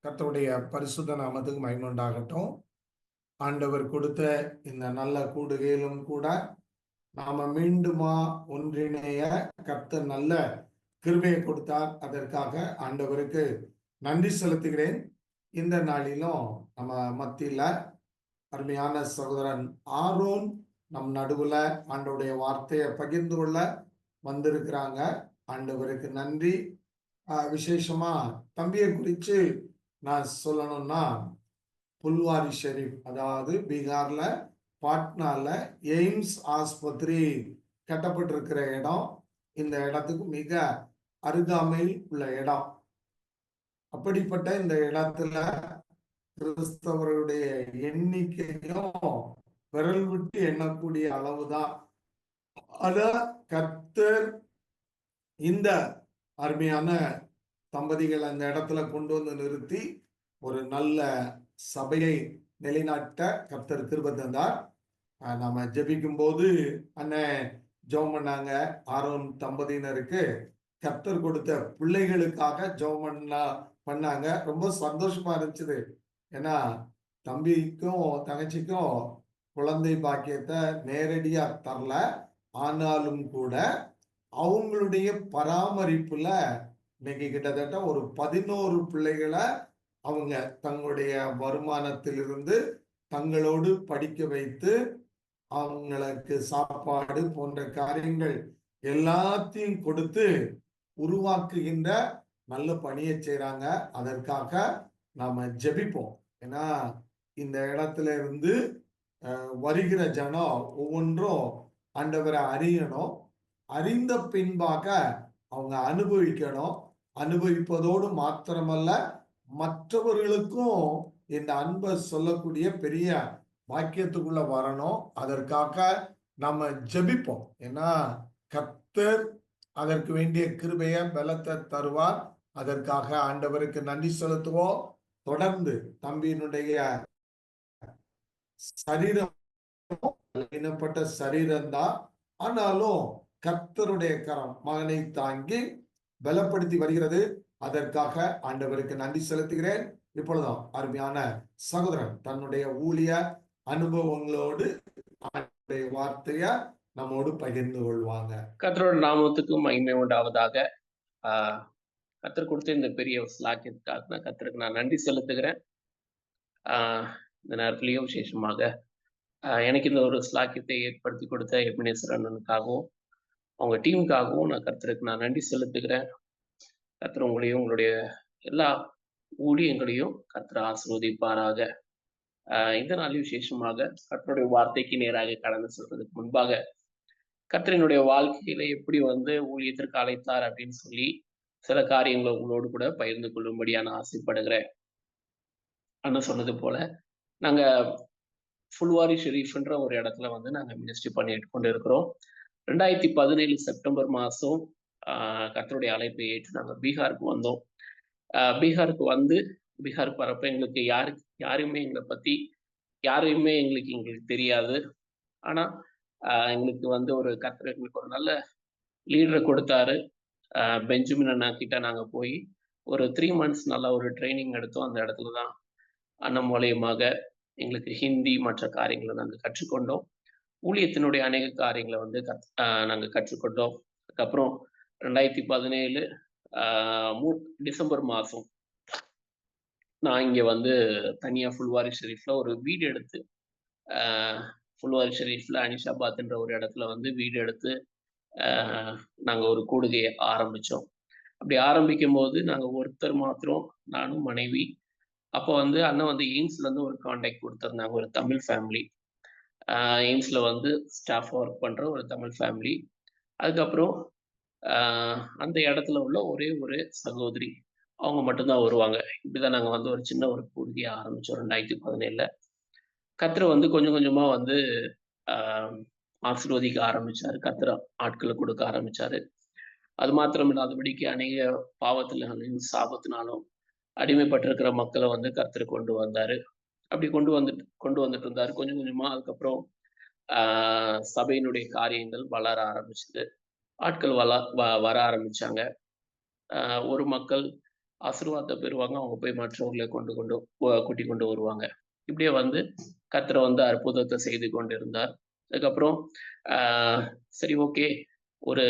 கர்த்தருடைய பரிசுத்த நாமத்துக்கு மகிமை உண்டாகட்டும். ஆண்டவர் கொடுத்த இந்த நல்ல கூடுகையிலும் கூட நாம மீண்டுமா ஒன்றிணைய கர்த்தர் நல்ல கிருபையை கொடுத்தார். அதற்காக ஆண்டவருக்கு நன்றி செலுத்துகிறேன். இந்த நாளிலும் நம்ம மத்தியில அருமையான சகோதரன் ஆரோன் நம் நடுவுல ஆண்டவருடைய வார்த்தையை பகிர்ந்து கொள்ள வந்திருக்கிறாங்க. ஆண்டவருக்கு நன்றி. விசேஷமா தம்பியை குறித்து நான் சொல்லணும்னா, புல்வாரி ஷெரீப், அதாவது பீகார்ல பாட்னால எய்ம்ஸ் ஆஸ்பத்திரி கட்டப்பட்டிருக்கிற இடம். இந்த இடத்துக்கு மிக அருகாமையில் உள்ள இடம். அப்படிப்பட்ட இந்த இடத்துல கிறிஸ்தவருடைய எண்ணிக்கையும் விரல் விட்டு எண்ணக்கூடிய அளவுதான். அத கர்த்தர் இந்த அருமையான தம்பதிகள் அந்த இடத்துல கொண்டு வந்து நிறுத்தி ஒரு நல்ல சபையை நிலைநாட்ட கர்த்தர் கிருபை தந்தார். நாம ஜெபிக்கும் போது அண்ணன் ஜெபம் பண்ணாங்க. ஆரோன் தம்பதியினருக்கு கர்த்தர் கொடுத்த பிள்ளைகளுக்காக ஜெபம் பண்ணாங்க. ரொம்ப சந்தோஷமா இருந்துச்சு. ஏன்னா தம்பிக்கும் தங்கச்சிக்கும் குழந்தை பாக்கியத்தை நேரடியா தரல, ஆனாலும் கூட அவங்களுடைய பராமரிப்புல இன்னைக்கு கிட்டத்தட்ட ஒரு 11 பிள்ளைகளை அவங்க தங்களுடைய வருமானத்திலிருந்து தங்களோடு படிக்க வைத்து அவங்களுக்கு சாப்பாடு போன்ற காரியங்கள் எல்லாத்தையும் கொடுத்து உருவாக்குகின்ற நல்ல பணியை செய்றாங்க. அதற்காக நாம ஜெபிப்போம். ஏன்னா இந்த இடத்துல இருந்து வருகிற ஜனம் ஒவ்வொன்றும் ஆண்டவரை அறியணும். அறிந்த பின்பாக அவங்க அனுபவிக்கணும். அனுபவிப்பதோடு மாத்திரமல்ல, மற்றவர்களுக்கும் இந்த அன்பை சொல்லக்கூடிய பெரிய வாக்கியத்துக்குள்ள வரணும். அதற்காக நம்ம ஜெபிப்போம். ஏன்னா கர்த்தர் அதற்கு வேண்டிய கிருபையை பலத்தை தருவார். அதற்காக ஆண்டவருக்கு நன்றி செலுத்துவோம். தொடர்ந்து தம்பியினுடைய சரீரம் இனப்பட்ட சரீரம்தான், ஆனாலும் கர்த்தருடைய கரம் மகனை தாங்கி பலப்படுத்தி வருகிறது. அதற்காக ஆண்டவருக்கு நன்றி செலுத்துகிறேன். இப்பொழுதும் அருமையான சகோதரன் தன்னுடைய ஊழிய அனுபவங்களோடு வார்த்தைய நம்மோடு பகிர்ந்து கொள்வாங்க. கர்த்தரோட நாமத்துக்கு மகிமை உண்டாவதாக. கர்த்தர் கொடுத்த இந்த பெரிய ஸ்லாக்கியத்துக்காக நான் கர்த்தருக்கு நான் நன்றி செலுத்துகிறேன். இந்த நேரத்திலையும் விசேஷமாக எனக்கு இந்த ஒரு ஸ்லாக்கியத்தை ஏற்படுத்தி கொடுத்த எபினேசர் அண்ணனுக்காகவும் அவங்க டீமுக்காகவும் நான் கர்த்தருக்கு நான் நன்றி செலுத்துகிறேன். கர்த்தர் உங்களையும் உங்களுடைய எல்லா ஊழியங்களையும் கர்த்தர் ஆசீர்வதிப்பாராக. இந்த நாளில் விசேஷமாக கர்த்தருடைய வார்த்தைக்கு நேராக கடந்து சொல்றதுக்கு முன்பாக கர்த்தரினுடைய வாழ்க்கையில எப்படி ஊழியத்திற்கு அழைத்தார் அப்படின்னு சொல்லி சில காரியங்களை உங்களோடு கூட பகிர்ந்து கொள்ளும்படியா நான் ஆசைப்படுகிறேன். அண்ணன் சொன்னது போல நாங்க புல்வாரி ஷெரீஃப்ன்ற ஒரு இடத்துல நாங்க மினிஸ்ட்ரி பண்ணிட்டு கொண்டு இருக்கிறோம். 2017 செப்டம்பர் மாதம் கர்த்தருடைய அழைப்பை ஏற்று நாங்கள் பீகாருக்கு வந்தோம். பீகாருக்கு வரப்ப எங்களுக்கு யாரையுமே எங்களை பற்றி எங்களுக்கு தெரியாது. ஆனால் எங்களுக்கு ஒரு கர்த்தர் எங்களுக்கு ஒரு நல்ல லீடரை கொடுத்தாரு. பெஞ்சமின் அண்ணா கிட்ட நாங்கள் போய் ஒரு 3 months நல்லா ஒரு ட்ரைனிங் எடுத்தோம். அந்த இடத்துல தான் அண்ணன் மூலியமாக எங்களுக்கு ஹிந்தி மற்ற காரியங்களை நாங்கள் கற்றுக்கொண்டோம். ஊழியத்தினுடைய அநேக காரியங்களை நாங்கள் கற்றுக்கொண்டோம். அதுக்கப்புறம் 2017 டிசம்பர் மாதம் நான் இங்கே தனியாக புல்வாரி ஷெரீஃப்ல ஒரு வீடு எடுத்து புல்வாரி ஷெரீஃப்ல அனிஷாபாத்ன்ற ஒரு இடத்துல வீடு எடுத்து நாங்கள் ஒரு கூடுகையை ஆரம்பித்தோம். அப்படி ஆரம்பிக்கும் போது நாங்கள் ஒருத்தர் மாத்திரம், நானும் மனைவி. அப்போ அண்ணன் எய்ம்ஸ்லேருந்து ஒரு கான்டாக்ட் கொடுத்துருந்தாங்க, ஒரு தமிழ் ஃபேமிலி. எய்ம்ஸில் ஸ்டாஃப் ஒர்க் பண்ணுற ஒரு தமிழ் ஃபேமிலி. அதுக்கப்புறம் அந்த இடத்துல உள்ள ஒரே ஒரு சகோதரி, அவங்க மட்டும்தான் வருவாங்க. இப்படிதான் நாங்கள் ஒரு சின்ன ஒரு கூடுகையை ஆரம்பித்தோம் 2017. கர்த்தர் கொஞ்சம் கொஞ்சமாக ஆசீர்வதிக்க ஆரம்பித்தார். கர்த்தர் ஆட்களை கொடுக்க ஆரம்பித்தார். அது மாத்திரம் இல்லாதபடிக்கு அநேக பாவத்தினாலும் சாபத்தினாலும் அடிமைப்பட்டிருக்கிற மக்களை கர்த்தர் கொண்டு வந்தார். அப்படி கொண்டு வந்துட்டு இருந்தார் கொஞ்சம் கொஞ்சமாக. அதுக்கப்புறம் சபையினுடைய காரியங்கள் வளர ஆரம்பிச்சது. ஆட்கள் வர ஆரம்பிச்சாங்க. ஒரு மக்கள் ஆசீர்வாதத்தை பெறுவாங்க. அவங்க போய் மற்றவர்களை கூட்டி கொண்டு வருவாங்க. இப்படியே வந்து கர்த்தர் வந்து அற்புதத்தை செய்து கொண்டிருந்தார். அதுக்கப்புறம் சரி, ஓகே, ஒரு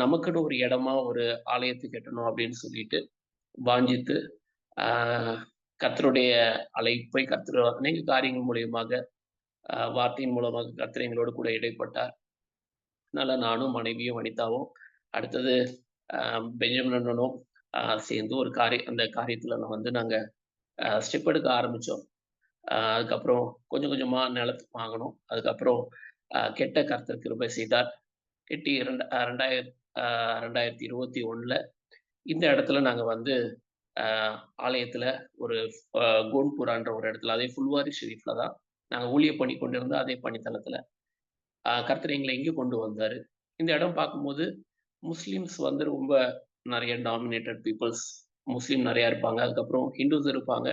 நமக்குன்னு ஒரு இடமா ஒரு ஆலயத்தை கட்டணும் அப்படின்னு சொல்லிட்டு வாஞ்சித்து கர்த்தருடைய அழைப்பை கர்த்தர் அநேக காரியங்கள் மூலியமாக வார்த்தையின் மூலமாக கர்த்தர் எங்களோடு கூட இடைப்பட்டார். அதனால நானும் மனைவியும் வனிதாவும் அடுத்தது பெஞ்சமின் அண்ணனும் சேர்ந்து ஒரு அந்த காரியத்துல வந்து நாங்க ஸ்டெப் எடுக்க ஆரம்பிச்சோம். அதுக்கப்புறம் கொஞ்சம் கொஞ்சமா நிலத்தை வாங்கணும். அதுக்கப்புறம் கெட்ட கர்த்தர் கிருபை செய்தார். கெட்டி 2021 இந்த இடத்துல நாங்க வந்து ஆலயத்துல ஒரு கோன்புரான்ற ஒரு இடத்துல, அதே ஃபுல்வாரி ஷெரீஃப்ல தான் நாங்க ஊழியம் பண்ணி கொண்டிருந்த அதே பணித்தளத்துல கர்த்தர் எங்களை எங்கே கொண்டு வந்தாரு. இந்த இடம் பார்க்கும்போது முஸ்லிம்ஸ் வந்து ரொம்ப நிறைய டாமினேட்டட் பீப்புள்ஸ், முஸ்லீம் நிறைய இருப்பாங்க. அதுக்கப்புறம் ஹிந்துஸ் இருப்பாங்க.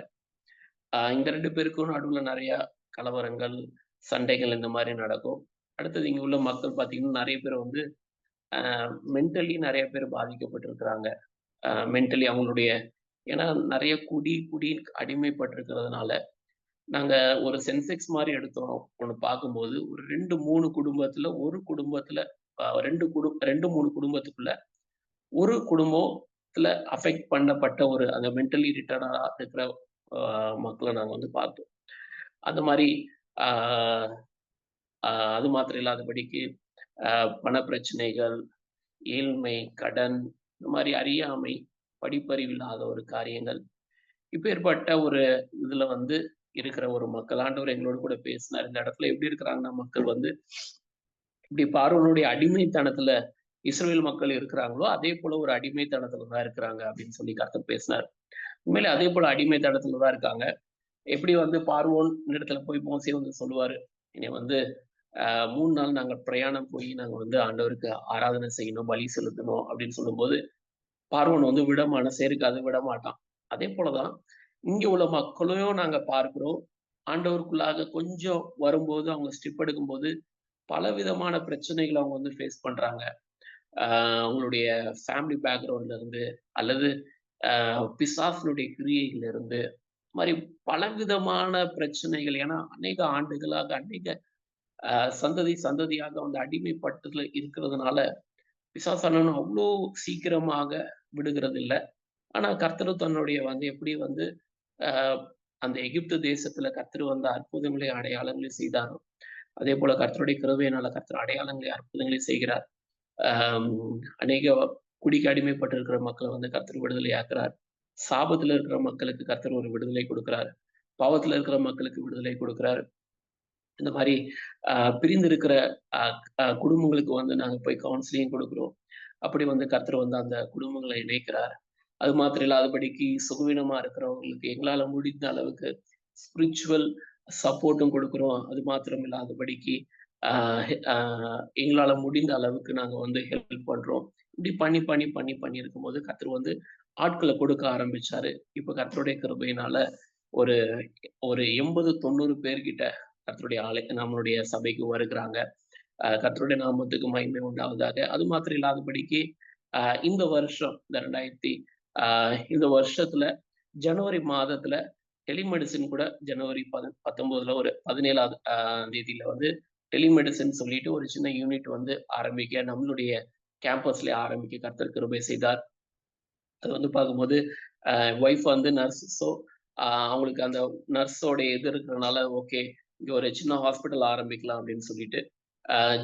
இந்த 2 பேருக்கும் நடுவுல நிறைய கலவரங்கள், சண்டைகள் இந்த மாதிரி நடக்கும். அடுத்தது இங்க உள்ள மக்கள் பார்த்தீங்கன்னா நிறைய பேர் வந்து மென்டலி நிறைய பேர் பாதிக்கப்பட்டிருக்கிறாங்க. மென்டலி அவங்களுடைய, ஏன்னா நிறைய குடி அடிமைப்பட்டிருக்கிறதுனால நாங்க ஒரு சென்செக்ஸ் மாதிரி எடுத்தோம். ஒண்ணு பார்க்கும்போது ஒரு 2-3 குடும்பத்துல, ஒரு குடும்பத்துல 2-3 குடும்பத்துக்குள்ள ஒரு குடும்பத்துல அஃபெக்ட் பண்ணப்பட்ட ஒரு அந்த மென்டலி ரிட்டார்டா இருக்கிற மக்களை நாங்க வந்து பார்த்தோம். அந்த மாதிரி அது மாத்திரம் இல்லாதபடிக்கு பண பிரச்சனைகள், ஏழ்மை, கடன், இந்த மாதிரி அறியாமை, படிப்பறிவு இல்லாத ஒரு காரியங்கள், இப்பேற்பட்ட ஒரு இதுல வந்து இருக்கிற ஒரு மக்கள் ஆண்டவர் எங்களோடு கூட பேசினார். இந்த இடத்துல எப்படி இருக்கிறாங்கன்னா மக்கள் வந்து இப்படி பார்வோனுடைய அடிமைத்தனத்துல இஸ்ரவேல் மக்கள் இருக்கிறாங்களோ அதே போல ஒரு அடிமைத்தனத்துல தான் இருக்கிறாங்க அப்படின்னு சொல்லி கர்த்தர் பேசினார். உண்மையிலே அதே போல அடிமைத்தனத்துல தான் இருக்காங்க. எப்படி வந்து பார்வோன் இடத்துல போய் மோசே வந்து சொல்லுவாரு, என்னை வந்து 3 நாள் நாங்க பிரயாணம் போய் நாங்க வந்து ஆண்டவருக்கு ஆராதனை செய்யணும், பலி செலுத்தணும் அப்படின்னு சொல்லும்போது பார்வோன் வந்து மனசே இருக்காது, விட மாட்டான். அதே போலதான் இங்க உள்ள மக்களையும் நாங்க பார்க்கிறோம். ஆண்டவருக்குள்ளாக கொஞ்சம் வரும்போது, அவங்க ஸ்டெப் எடுக்கும்போது பலவிதமான பிரச்சனைகளை அவங்க வந்து ஃபேஸ் பண்றாங்க. அவங்களுடைய ஃபேமிலி பேக்ரவுண்ட்ல இருந்து, அல்லது பிசாசினுடைய கிரியையில இருந்து, இந்த மாதிரி பலவிதமான பிரச்சனைகள். ஏன்னா அநேக ஆண்டுகளாக அநேக சந்ததியாக வந்து அடிமைப்பட்டுல இருக்கிறதுனால பிசாசானவன் அவ்வளோ சீக்கிரமாக விடுகிறது இல்லை. ஆனா கர்த்தர் தன்னுடைய வந்து எப்படி வந்து அந்த எகிப்து தேசத்துல கர்த்தர் வந்து அற்புதங்களை அடையாளங்களை செய்தாரோ அதே போல கர்த்தருடைய கிருபையினால கர்த்தர் அடையாளங்களை அற்புதங்களை செய்கிறார். அநேக குடிக்கு அடிமைப்பட்டிருக்கிற மக்களை வந்து கர்த்தர் விடுதலை ஆக்குறார். சாபத்துல இருக்கிற மக்களுக்கு கர்த்தர் ஒரு விடுதலை கொடுக்கிறார். பாவத்துல இருக்கிற மக்களுக்கு விடுதலை கொடுக்கிறார். இந்த மாதிரி பிரிந்து இருக்கிற குடும்பங்களுக்கு வந்து நாங்க போய் கவுன்சிலிங் கொடுக்குறோம். அப்படி வந்து கர்த்தர் வந்து அந்த குடும்பங்களை இணைக்கிறார். அது மாத்திரம் இல்லாதபடிக்கு சுகவீனமா இருக்கிறவங்களுக்கு எங்களால முடிந்த அளவுக்கு ஸ்பிரிச்சுவல் சப்போர்ட்டும் கொடுக்குறோம். அது மாத்திரம் இல்லாதபடிக்கு எங்களால முடிந்த அளவுக்கு நாங்க வந்து ஹெல்ப் பண்றோம். இப்படி பண்ணி இருக்கும்போது கர்த்தர் வந்து ஆட்களை கொடுக்க ஆரம்பிச்சாரு. இப்ப கர்த்தருடைய கிருபையினால ஒரு 80-90 பேர்கிட்ட கர்த்தருடைய நம்மளுடைய சபைக்கு வருகிறாங்க. கர்த்தருடைய நாமத்துக்கு மகிமை உண்டாவதாக. அது மாத்திரம் இல்லாதபடிக்கு இந்த வருஷம் இந்த வருஷத்துல ஜனவரி மாதத்துல டெலிமெடிசின் கூட ஜனவரி 19 ஒரு 17ஆம் தேதியில வந்து டெலிமெடிசின் சொல்லிட்டு ஒரு சின்ன யூனிட் வந்து ஆரம்பிக்க நம்மளுடைய கேம்பஸ்ல ஆரம்பிக்க கர்த்தர் கிருபை செய்தார். அது வந்து பார்க்கும்போது ஒய்ஃப் வந்து நர்ஸோ அவங்களுக்கு அந்த நர்ஸோட இது இருக்கிறதுனால ஓகே இங்க ஒரு சின்ன ஹாஸ்பிட்டல் ஆரம்பிக்கலாம் அப்படின்னு சொல்லிட்டு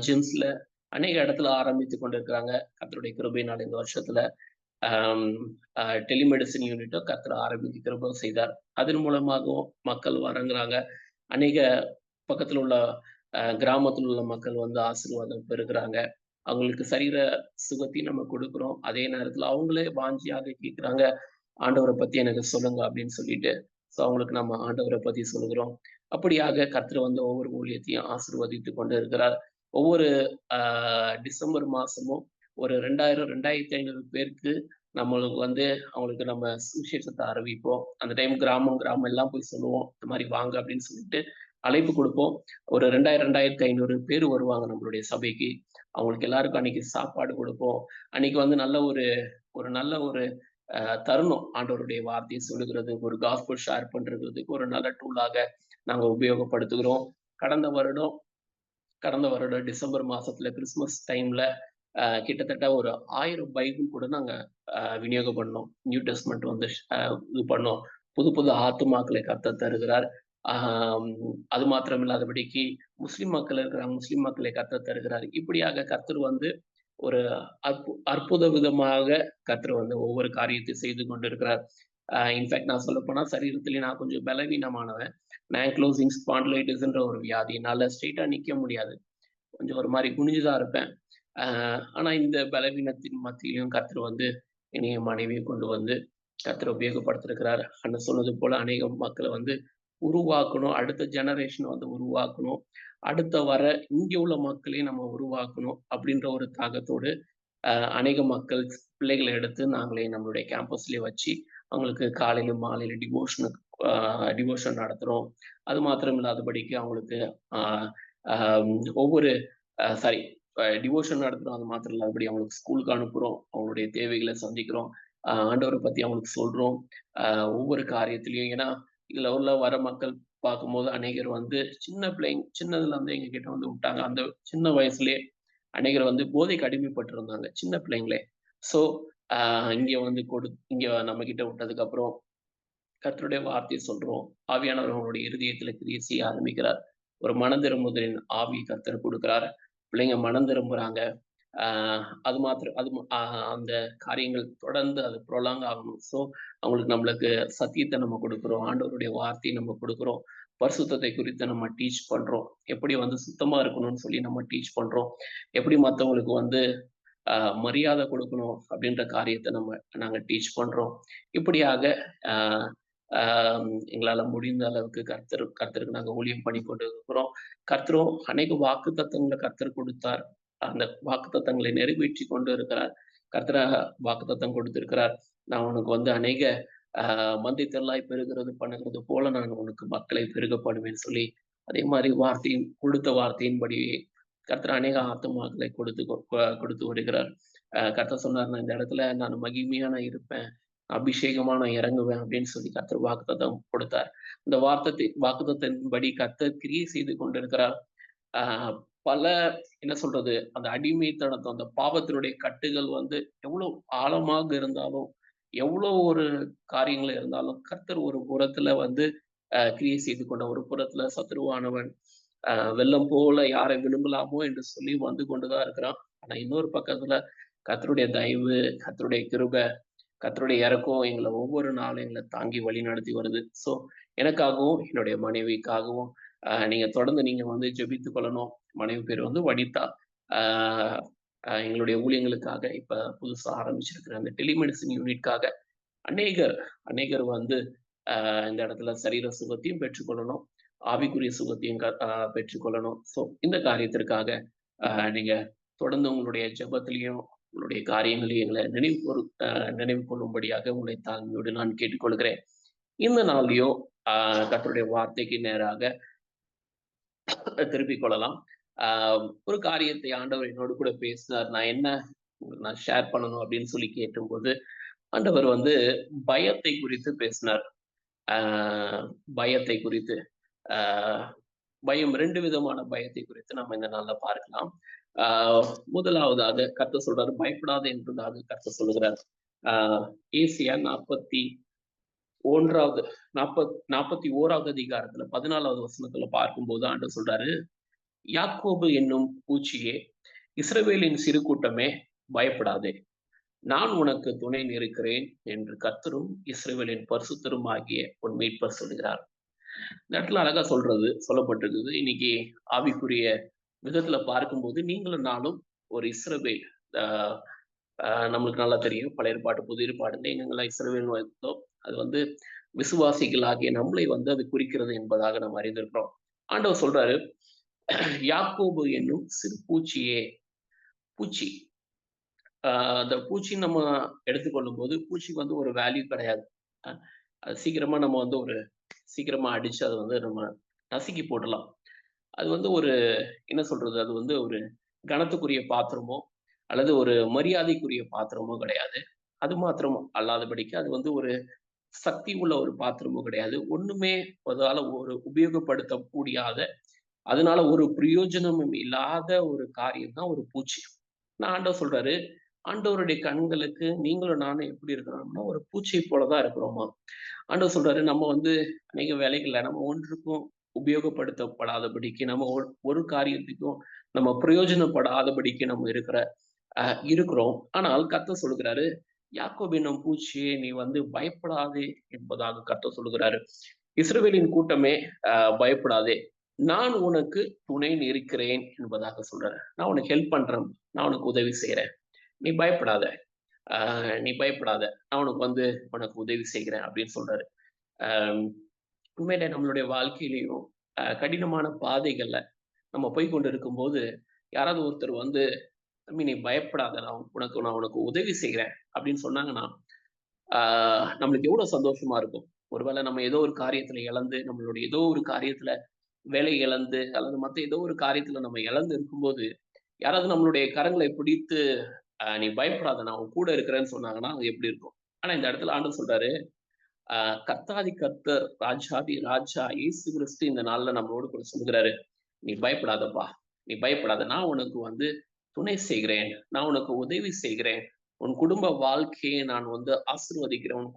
ஜிம்ஸ்ல அநேக இடத்துல ஆரம்பித்து கொண்டிருக்கிறாங்க. கர்த்தருடைய கிருபையினால இந்த வருஷத்துல டெலிமெடிசின் யூனிட்டோ கர்த்தர் ஆரம்பிக்க கிருபை செய்தார். அதன் மூலமாகவும் மக்கள் வரங்குறாங்க. அநேக பக்கத்துல உள்ள கிராமத்தில் உள்ள மக்கள் வந்து ஆசீர்வாதம் பெறுகிறாங்க. அவங்களுக்கு சரீர சுகத்தையும் நம்ம கொடுக்குறோம். அதே நேரத்துல அவங்களே வாஞ்சியாக கேட்கிறாங்க, ஆண்டவரை பத்தி எனக்கு சொல்லுங்க அப்படின்னு சொல்லிட்டு. ஸோ அவங்களுக்கு நம்ம ஆண்டவரை பத்தி சொல்லுகிறோம். அப்படியாக கர்த்தர் வந்து ஒவ்வொரு ஊழியத்தையும் ஆசீர்வதித்து கொண்டு இருக்கிறார். ஒவ்வொரு டிசம்பர் மாசமும் ஒரு 2500 பேருக்கு நம்மளுக்கு வந்து அவங்களுக்கு நம்ம சுவிசேஷத்தை அறிவிப்போம். அந்த டைம் கிராமம் எல்லாம் போய் சொல்லுவோம், இந்த மாதிரி வாங்க அப்படின்னு சொல்லிட்டு அழைப்பு கொடுப்போம். ஒரு 2500 பேர் வருவாங்க நம்மளுடைய சபைக்கு. அவங்களுக்கு எல்லாருக்கும் அன்னைக்கு சாப்பாடு கொடுப்போம். அன்னைக்கு வந்து நல்ல ஒரு தருணம். ஆண்டவருடைய வார்த்தையை சொல்லுகிறது, ஒரு காஸ்பல் ஷேர் பண்றதுக்கு ஒரு நல்ல டூலாக நாங்க உபயோகப்படுத்துகிறோம். கடந்த வருடம் கடந்த வருடம் டிசம்பர் மாசத்துல கிறிஸ்துமஸ் டைம்ல கிட்டத்தட்ட ஒரு 1000 பைபிள் கூட நாங்க விநியோகம் பண்ணோம். நியூ டெஸ்ட்மெண்ட் வந்து இது பண்ணோம். புது புது ஆத்துமாக்களை கர்த்தர் தருகிறார். ஆஹ் அது மாத்திரம் இல்லாதபடிக்கு முஸ்லிம் மக்கள் இருக்கிறாங்க, முஸ்லிம் மக்களை கர்த்தர் தருகிறார். இப்படியாக கர்த்தர் வந்து ஒரு அற்புத விதமாக கர்த்தர் வந்து ஒவ்வொரு காரியத்தை செய்து கொண்டிருக்கிறார். இன்ஃபேக்ட் நான் சொல்ல போனா சரீரத்திலே நான் கொஞ்சம் பலவீனமானவன். ஆங்க்லோசிங் ஸ்பாண்டிலைட்டிஸ்ன்ற ஒரு வியாதி. என்னால ஸ்ட்ரெயிட்டா நிக்க முடியாது. கொஞ்சம் ஒரு மாதிரி குனிஞ்சுதான் இருப்பேன். ஆனா இந்த பலவீனத்தின் மத்தியிலும் கர்த்தர் வந்து என்னைய மனைவியை கொண்டு வந்து கர்த்தர் உபயோகப்படுத்திருக்கிறார். அண்ணன் சொன்னது போல அநேக மக்களை வந்து உருவாக்கணும். அடுத்த ஜெனரேஷன் வந்து உருவாக்கணும். அடுத்த வர இங்க உள்ள மக்களையும் நம்ம உருவாக்கணும் அப்படின்ற ஒரு தாகத்தோடு அநேக மக்கள் பிள்ளைகளை எடுத்து நாங்களே நம்மளுடைய கேம்பஸ்லயே வச்சு அவங்களுக்கு காலையிலும் மாலையில டிவோஷன் நடத்துறோம். அது மாத்திரம் இல்லாதபடிக்கு அவங்களுக்கு ஒவ்வொரு சாரி டிவோஷன் நடத்துறோம். அது மாத்திரம் இல்லாதபடி அவங்களுக்கு ஸ்கூலுக்கு அனுப்புறோம். அவங்களுடைய தேவைகளை சந்திக்கிறோம். ஆண்டவரை பத்தி அவங்களுக்கு சொல்றோம். ஒவ்வொரு காரியத்திலையும் ஏன்னா இதுல உள்ள வர மக்கள் பார்க்கும்போது அநேகர் வந்து சின்ன பிள்ளைங்க சின்னதுல இருந்து எங்க கிட்ட வந்து விட்டாங்க. அந்த சின்ன வயசுலயே அநேகர் வந்து போதைக்கு அடிமைப்பட்டு இருந்தாங்க சின்ன பிள்ளைங்களே. ஸோ இங்க நம்ம கிட்ட விட்டதுக்கு அப்புறம் கர்த்தருடைய வார்த்தையை சொல்றோம். ஆவியானவர் அவங்களுடைய இருதயத்துல கிரியை செய்ய ஆரம்பிக்கிறார். ஒரு மனம் திரும்புதலின் ஆவி கர்த்தர் கொடுக்கிறார். பிள்ளைங்க மனம் திரும்புறாங்க. அது மாத்திரம் அந்த காரியங்கள் தொடர்ந்து அது ப்ரொலாங் ஆகணும். ஸோ நம்மளுக்கு சத்தியத்தை நம்ம கொடுக்குறோம். ஆண்டவருடைய வார்த்தையை நம்ம கொடுக்குறோம். பரிசுத்தத்தை குறித்து நம்ம டீச் பண்றோம். எப்படி வந்து சுத்தமா இருக்கணும்னு சொல்லி நம்ம டீச் பண்றோம். எப்படி மற்றவங்களுக்கு வந்து மரியாதை கொடுக்கணும் அப்படின்ற காரியத்தை நாங்க டீச் பண்றோம். இப்படியாக ஆஹ் எங்களால முடிந்த அளவுக்கு கர்த்தருக்கு நாங்க ஊழியம் பண்ணி கொண்டு இருக்கிறோம். கர்த்தரும் அநேக வாக்கு தத்தங்களை கர்த்தர் கொடுத்தார். அந்த வாக்கு தத்தங்களை நிறைவேற்றி கொண்டு இருக்கிறார். கர்த்தர வாக்கு தத்தம் கொடுத்திருக்கிறார். நான் உனக்கு வந்து அநேக மந்தை தெல்லாய் பெருகிறது பண்ணுகிறது போல நான் உனக்கு மக்களை பெருக பண்ணுவேன்னு சொல்லி அதே மாதிரி கொடுத்த வார்த்தையின்படி கர்த்தர் அநேக ஆத்துமாக்களை கொடுத்து வருகிறார். கர்த்தர் சொன்னார், நான் இந்த இடத்துல நான் மகிமையா நான் இருப்பேன், அபிஷேகமா நான் இறங்குவேன் அப்படின்னு சொல்லி கர்த்தர் வாக்குத்தத்தம் கொடுத்தார். இந்த வாக்குத்தத்தின்படி கர்த்தர் கிரியை செய்து கொண்டிருக்கிறார். பல என்ன சொல்றது, அந்த அடிமைத்தனத்தை அந்த பாவத்தினுடைய கட்டுகள் வந்து எவ்வளவு ஆழமாக இருந்தாலும் எவ்வளவு ஒரு காரியங்கள் இருந்தாலும் கர்த்தர் ஒரு புறத்துல வந்து கிரியை செய்து கொண்ட, ஒரு புறத்துல சத்துருவானவன் வெள்ளம் போல யாரை விரும்பலாமோ என்று சொல்லி வந்து கொண்டுதான் இருக்கிறான். ஆனா இன்னொரு பக்கத்துல கர்த்தருடைய தயவு, கர்த்தருடைய கிருபை, கர்த்தருடைய இறக்கம் எங்களை ஒவ்வொரு நாளும் எங்களை தாங்கி வழி நடத்தி வருது. ஸோ எனக்காகவும் என்னுடைய மனைவிக்காகவும் நீங்க தொடர்ந்து நீங்க வந்து ஜெபித்துக் கொள்ளணும். மனைவி பேர் வந்து வனிதா. எங்களுடைய ஊழியங்களுக்காக இப்ப புதுசா ஆரம்பிச்சிருக்கிற அந்த டெலிமெடிசின் யூனிட்காக அநேகர் வந்து இந்த இடத்துல சரீர சுகத்தையும் பெற்றுக்கொள்ளணும், ஆவிக்குரிய சுகத்தையும் பெற்றுக்கொள்ளணும். ஸோ இந்த காரியத்திற்காக நீங்க தொடர்ந்து உங்களுடைய ஜெபத்திலையும் உங்களுடைய காரியங்களையும் எங்களை நினைவு கொள்ளும்படியாக உங்களை தாழ்மையோடு நான் கேட்டுக்கொள்கிறேன். இந்த நாளையும் கர்த்தருடைய வார்த்தைக்கு நேராக திருப்பிக் கொள்ளலாம். ஒரு காரியத்தை ஆண்டவர் என்னோடு கூட பேசினார். நான் ஷேர் பண்ணணும் அப்படின்னு சொல்லி கேட்டும்போது ஆண்டவர் வந்து பயத்தை குறித்து பேசினார். பயத்தை குறித்து பயம் 2 விதமான பயத்தை குறித்து நம்ம இந்த நாள்ல பார்க்கலாம். முதலாவதாக கர்த்தர் சொல்றாரு, பயப்படாத என்பதாக கர்த்தர் சொல்லுகிறார். ஏசியா 41வது அதிகாரத்துல 14வது வசனத்துல பார்க்கும்போது ஆண்டவர் சொல்றாரு, யாக்கோபு என்னும் பூச்சியே, இஸ்ரவேலின் சிறு கூட்டமே, பயப்படாதே, நான் உனக்கு துணை நிற்கிறேன் என்று கர்த்தரும் இஸ்ரவேலின் பரிசுத்தரும் ஆகிய உன் மீட்பர் சொல்கிறார். இந்த இடத்துல அழகா சொல்லப்பட்டிருக்குது. இன்னைக்கு ஆவிக்குரிய விதத்துல பார்க்கும்போது நீங்களும் நானும் ஒரு இஸ்ரவேல். நம்மளுக்கு நல்லா தெரியும், பழைய ஏற்பாடு புதிய ஏற்பாடுல எங்கெல்லாம் இஸ்ரவேல் வந்தோம், அது வந்து விசுவாசிகளாகிய நம்மளை வந்து அது குறிக்கிறது என்பதாக நம்ம அறிந்திருக்கிறோம். ஆண்டவர் சொல்றாரு, யாக்கோபு என்னும் சிறு பூச்சியே. பூச்சி, அந்த பூச்சி நம்ம எடுத்துக்கொள்ளும் போது பூச்சிக்கு வந்து ஒரு வேல்யூ கிடையாது. அது சீக்கிரமா நம்ம வந்து சீக்கிரமா அடிச்சு அதை வந்து நம்ம நசுக்கி போடலாம். அது வந்து என்ன சொல்றது, அது வந்து ஒரு கனத்துக்குரிய பாத்திரமோ அல்லது ஒரு மரியாதைக்குரிய பாத்திரமோ கிடையாது. அது மாத்திரம் அல்லாதபடிக்கு அது வந்து ஒரு சக்தி உள்ள ஒரு பாத்திரமும் கிடையாது. ஒண்ணுமே அதால ஒரு உபயோகப்படுத்த முடியாத, அதனால ஒரு பிரயோஜனமும் இல்லாத ஒரு காரியம் தான் ஒரு பூச்சி. நான் ஆண்டவர் சொல்றாரு, ஆண்டவருடைய கண்களுக்கு நீங்களும் நானும் எப்படி இருக்கிறோம்னா, ஒரு பூச்சியை போல தான் இருக்கிறோமா. ஆண்டவர் சொல்றாரு, நம்ம வந்து அநேக வேலைகள்ல நம்ம ஒன்றுக்கும் உபயோகப்படுத்தப்படாதபடிக்கு, நம்ம ஒரு காரியத்துக்கும் நம்ம பிரயோஜனப்படாதபடிக்கு நம்ம இருக்கிறோம். ஆனால் கர்த்தர் சொல்லுகிறாரு, யாக்கோபு என்னும் பூச்சியே நீ வந்து பயப்படாதே என்பதாக கர்த்தர் சொல்லுகிறாரு. இஸ்ரவேலின் கூட்டமே பயப்படாதே. நான் உனக்கு துணை நிற்கிறேன் என்பதாக சொல்றாரு. நான் உனக்கு ஹெல்ப் பண்றேன். நான் உனக்கு உதவி செய்றேன். நீ பயப்படாத. நீ பயப்படாத. நான் உனக்கு உதவி செய்கிறேன் அப்படின்னு சொல்றாரு. அ உண்மையிலே நம்மளுடைய வாழ்க்கையிலயும் கடினமான பாதைகள்ல நம்ம போய் கொண்டு இருக்கும்போது, யாராவது ஒருத்தர் வந்து தம்பி நீ பயப்படாத. நான் உனக்கு உதவி செய்றேன் அப்படின்னு சொன்னாங்கன்னா, நம்மளுக்கு எவ்வளவு சந்தோஷமா இருக்கும். ஒருவேளை நம்ம ஏதோ ஒரு காரியத்துல இழந்து, நம்மளுடைய ஏதோ ஒரு காரியத்துல வேலை இழந்து, அல்லது மத்த ஏதோ ஒரு காரியத்துல நம்ம இழந்து இருக்கும்போது, யாராவது நம்மளுடைய கரங்களை பிடித்து, நீ பயப்படாத நான் உன் கூட இருக்கிறேன்னு சொன்னாங்கன்னா, அது எப்படி இருக்கும்? ஆனா இந்த இடத்துல ஆண்டவர் சொல்றாரு, அ கர்த்தாதி கர்த்தர், ராஜாதி ராஜா இயேசு கிறிஸ்து இந்த நாள்ல நம்மளோடு கூட சொல்லுகிறாரு, "நீ பயப்படாதப்பா. நீ பயப்படாத. நான் உனக்கு வந்து துணை செய்கிறேன். நான் உனக்கு உதவி செய்கிறேன். உன் குடும்ப வாழ்க்கையை நான் வந்து ஆசீர்வதிக்கிறேன்.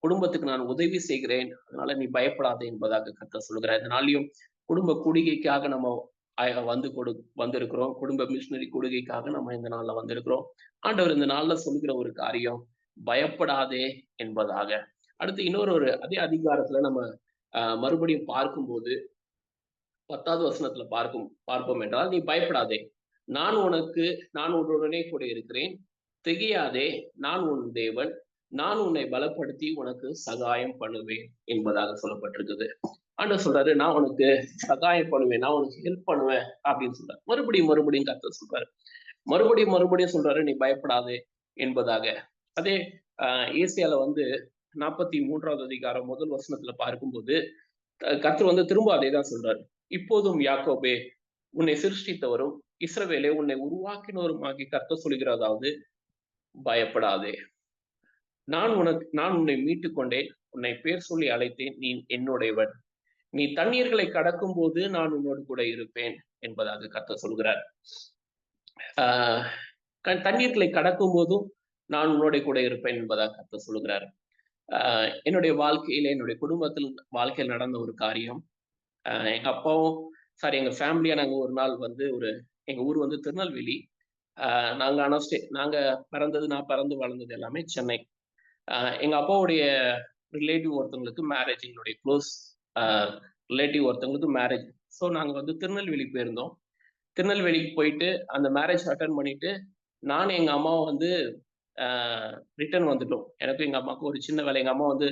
குடும்பத்துக்கு நான் உதவி செய்கிறேன். அதனால நீ பயப்படாதே" என்பதாக கர்த்தர் சொல்லுகிறார். இந்த நாள்லயும் குடும்ப கூடிகைக்காக நம்ம வந்திருக்கிறோம். குடும்ப மிஷனரி கூடுகைக்காக நம்ம இந்த நாள்ல வந்திருக்கிறோம். ஆண்டவர் இந்த நாள்ல சொல்லுகிற ஒரு காரியம், பயப்படாதே என்பதாக. அடுத்து இன்னொரு அதே அதிகாரத்துல நம்ம மறுபடியும் பார்க்கும்போது 10வது வசனத்துல பார்ப்போம் என்றால், "நீ பயப்படாதே. நான் நான் உன்னுடனே கூட இருக்கிறேன். திகையாதே. நான் உன் தேவன். நான் உன்னை பலப்படுத்தி உனக்கு சகாயம் பண்ணுவேன்" என்பதாக சொல்லப்பட்டிருக்குது. ஆண்டவர் சொல்றாரு, "நான் உனக்கு சகாயம் பண்ணுவேன். நான் உனக்கு ஹெல்ப் பண்ணுவேன்" அப்படின்னு சொல்றாரு. மறுபடியும் கர்த்தர் சொல்றாரு. மறுபடியும் சொல்றாரு, "நீ பயப்படாதே" என்பதாக. அதே ஏசாயால வந்து 43வது அதிகாரம் முதல் வசனத்துல பார்க்கும்போது, கர்த்தர் வந்து திரும்ப அதேதான் சொல்றாரு. "இப்போதும் யாக்கோபே, உன்னை சிருஷ்டித்தவரும் இஸ்ரவேலே உன்னை உருவாக்கினவருமாகிய கர்த்தர் சொல்கிறதாவது, பயப்படாதே. நான் உன்னை மீட்டுக் கொண்டேன். உன்னை பேர் சொல்லி அழைத்தேன். நீ என்னுடையவன். நீ தண்ணீர்களை கடக்கும்போது நான் உன்னோடு கூட இருப்பேன்" என்பதாக கர்த்தர் சொல்கிறார். ஆஹ் தண்ணீர்களை கடக்கும் போதும் நான் உன்னோட கூட இருப்பேன் என்பதாக கர்த்தர் சொல்கிறார். என்னுடைய வாழ்க்கையில, என்னுடைய வாழ்க்கையில் நடந்த ஒரு காரியம். எங்க அப்பாவும் எங்க ஃபேமிலியா நாங்க ஒரு நாள் வந்து எங்க ஊர் வந்து திருநெல்வேலி. நான் பிறந்து வளர்ந்தது எல்லாமே சென்னை. எங்க அப்பாவுடைய ரிலேட்டிவ் ஒருத்தவங்களுக்கு மேரேஜ், எங்களுடைய க்ளோஸ் ரிலேட்டிவ் ஒருத்தவங்களுக்கு மேரேஜ். ஸோ நாங்க வந்து திருநெல்வேலி போயிருந்தோம். திருநெல்வேலிக்கு போயிட்டு அந்த மேரேஜ் அட்டன் பண்ணிட்டு, நானும் எங்க அம்மாவும் வந்து ரிட்டர்ன் வந்துட்டோம். எனக்கும் எங்க அம்மாவுக்கும் ஒரு சின்ன வேலை. எங்க அம்மா வந்து